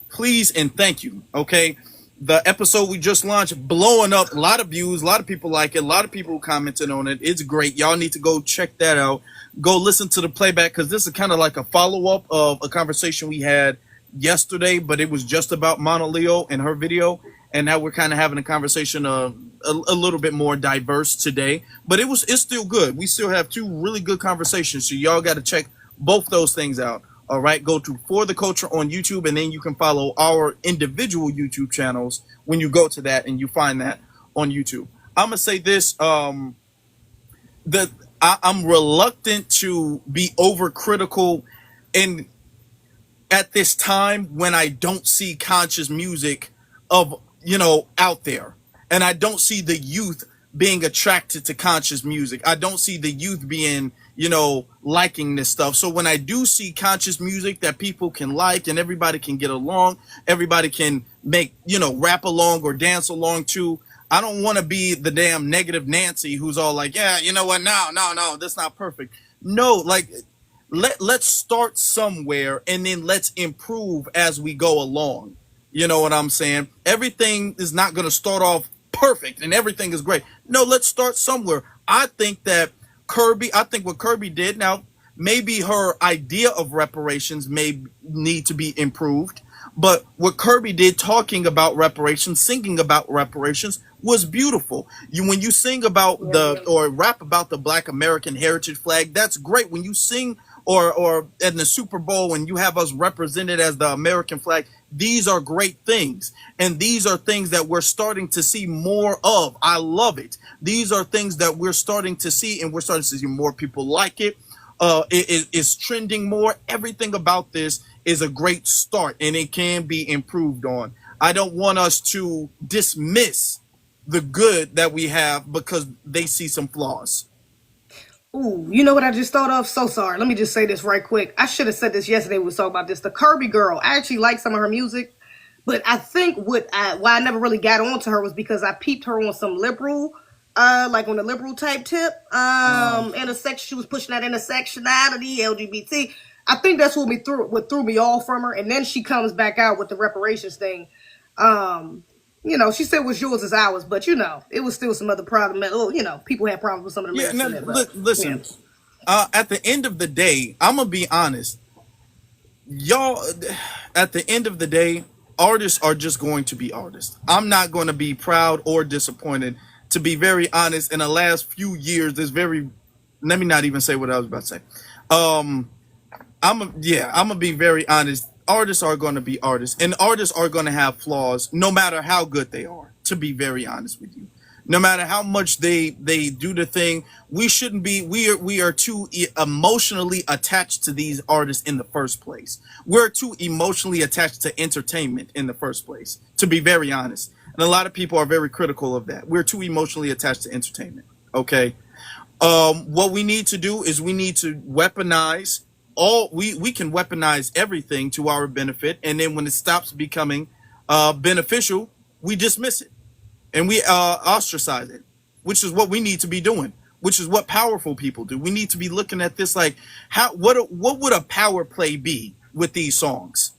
please, and thank you. Okay, the episode we just launched, blowing up, a lot of views, a lot of people like it, a lot of people commented on it. It's great. Y'all need to go check that out. Go listen to the playback, because this is kind of like a follow-up of a conversation we had yesterday, but it was just about Mana Leo and her video, and now we're kind of having a conversation a little bit more diverse today, but it's still good. We still have two really good conversations, so y'all got to check both those things out. All right, go to For the Culture on YouTube, and then you can follow our individual YouTube channels when you go to that, and you find that on YouTube. I'm gonna say this, I'm reluctant to be overcritical in at this time when I don't see conscious music of, out there, and I don't see the youth being attracted to conscious music. I don't see the youth being, liking this stuff. So when I do see conscious music that people can like and everybody can get along, everybody can make, rap along or dance along to, I don't want to be the damn negative Nancy who's all like, yeah, you know what? No, that's not perfect. No, like, let's start somewhere, and then let's improve as we go along. You know what I'm saying? Everything is not going to start off perfect and everything is great. No, let's start somewhere. I think what Kirby did, now maybe her idea of reparations may need to be improved, But what Kirby did, talking about reparations, singing about reparations, was beautiful. When you sing about or rap about the Black American heritage flag, that's great. When you sing or in the Super Bowl when you have us represented as the American flag, these are great things. And these are things that we're starting to see more of. I love it. These are things that we're starting to see, and we're starting to see more people like it. It's trending more. Everything about this is a great start, and it can be improved on. I don't want us to dismiss the good that we have because they see some flaws. Ooh, you know what I just thought of? So sorry. Let me just say this right quick. I should have said this yesterday when we talked about this. The Kirby girl, I actually like some of her music, but I think why I never really got onto her was because I peeped her on some liberal, like on the liberal type tip, intersection. She was pushing that intersectionality, LGBT. I think that's what threw me off from her. And then she comes back out with the reparations thing. She said what's yours is ours, but it was still some other problem. People had problems with some of the messages. Listen, at the end of the day, I'm gonna be honest, y'all. At the end of the day, artists are just going to be artists. I'm not going to be proud or disappointed. To be very honest, in the last few years, let me not even say what I was about to say. I'm gonna be very honest. Artists are going to be artists, and artists are going to have flaws no matter how good they are, to be very honest with you. No matter how much they do the thing, we shouldn't be, we are too emotionally attached to these artists in the first place. We're too emotionally attached to entertainment in the first place, to be very honest. And a lot of people are very critical of that. We're too emotionally attached to entertainment. Okay. What we need to do is we need to weaponize we can weaponize everything to our benefit, and then when it stops becoming beneficial, we dismiss it and we ostracize it, which is what we need to be doing, which is what powerful people do. We need to be looking at this like, what would a power play be with these songs?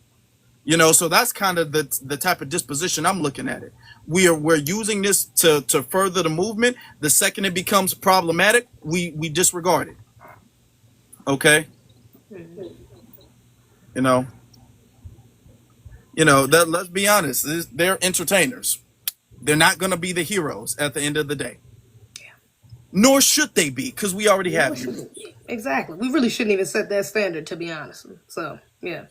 So that's kind of the type of disposition I'm looking at it. We're using this to further the movement. The second it becomes problematic, we disregard it. Okay. That, let's be honest, they're entertainers. They're not going to be the heroes at the end of the day. Nor should they be, because we already have heroes. Exactly. We really shouldn't even set that standard, to be honest. So, yeah.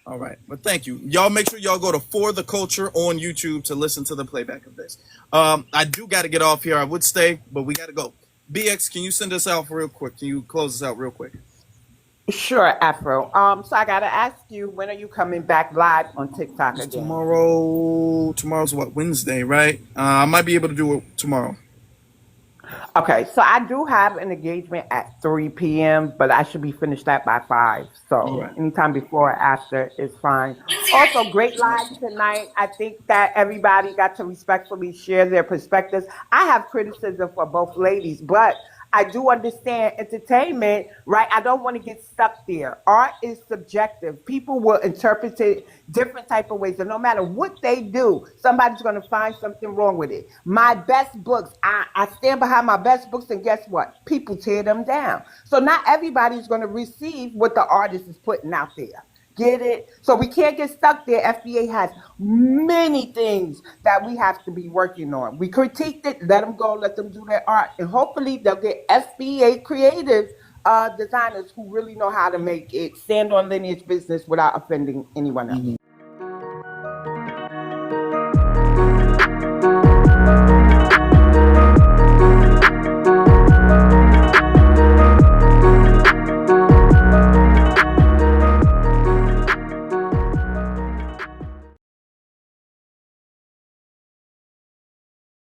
All right. But thank you. Y'all make sure y'all go to For the Culture on YouTube to listen to the playback of this. I do got to get off here. I would stay, but we got to go. BX, can you send us out real quick? Can you close us out real quick? Sure, Afro. So I gotta ask you, when are you coming back live on TikTok again? Tomorrow's what, Wednesday, right? I might be able to do it tomorrow. Okay, so I do have an engagement at 3 p.m., but I should be finished that by 5. So anytime before or after is fine. Also, great live tonight. I think that everybody got to respectfully share their perspectives. I have criticism for both ladies, but I do understand entertainment, right? I don't want to get stuck there. Art is subjective. People will interpret it different type of ways. And no matter what they do, somebody's going to find something wrong with it. My best books, I stand behind my best books, and guess what? People tear them down. So not everybody's going to receive what the artist is putting out there. Get it? So we can't get stuck there. FBA has many things that we have to be working on. We critiqued it, let them go, let them do their art, and hopefully they'll get FBA creative designers who really know how to make it stand on Lineage business without offending anyone else.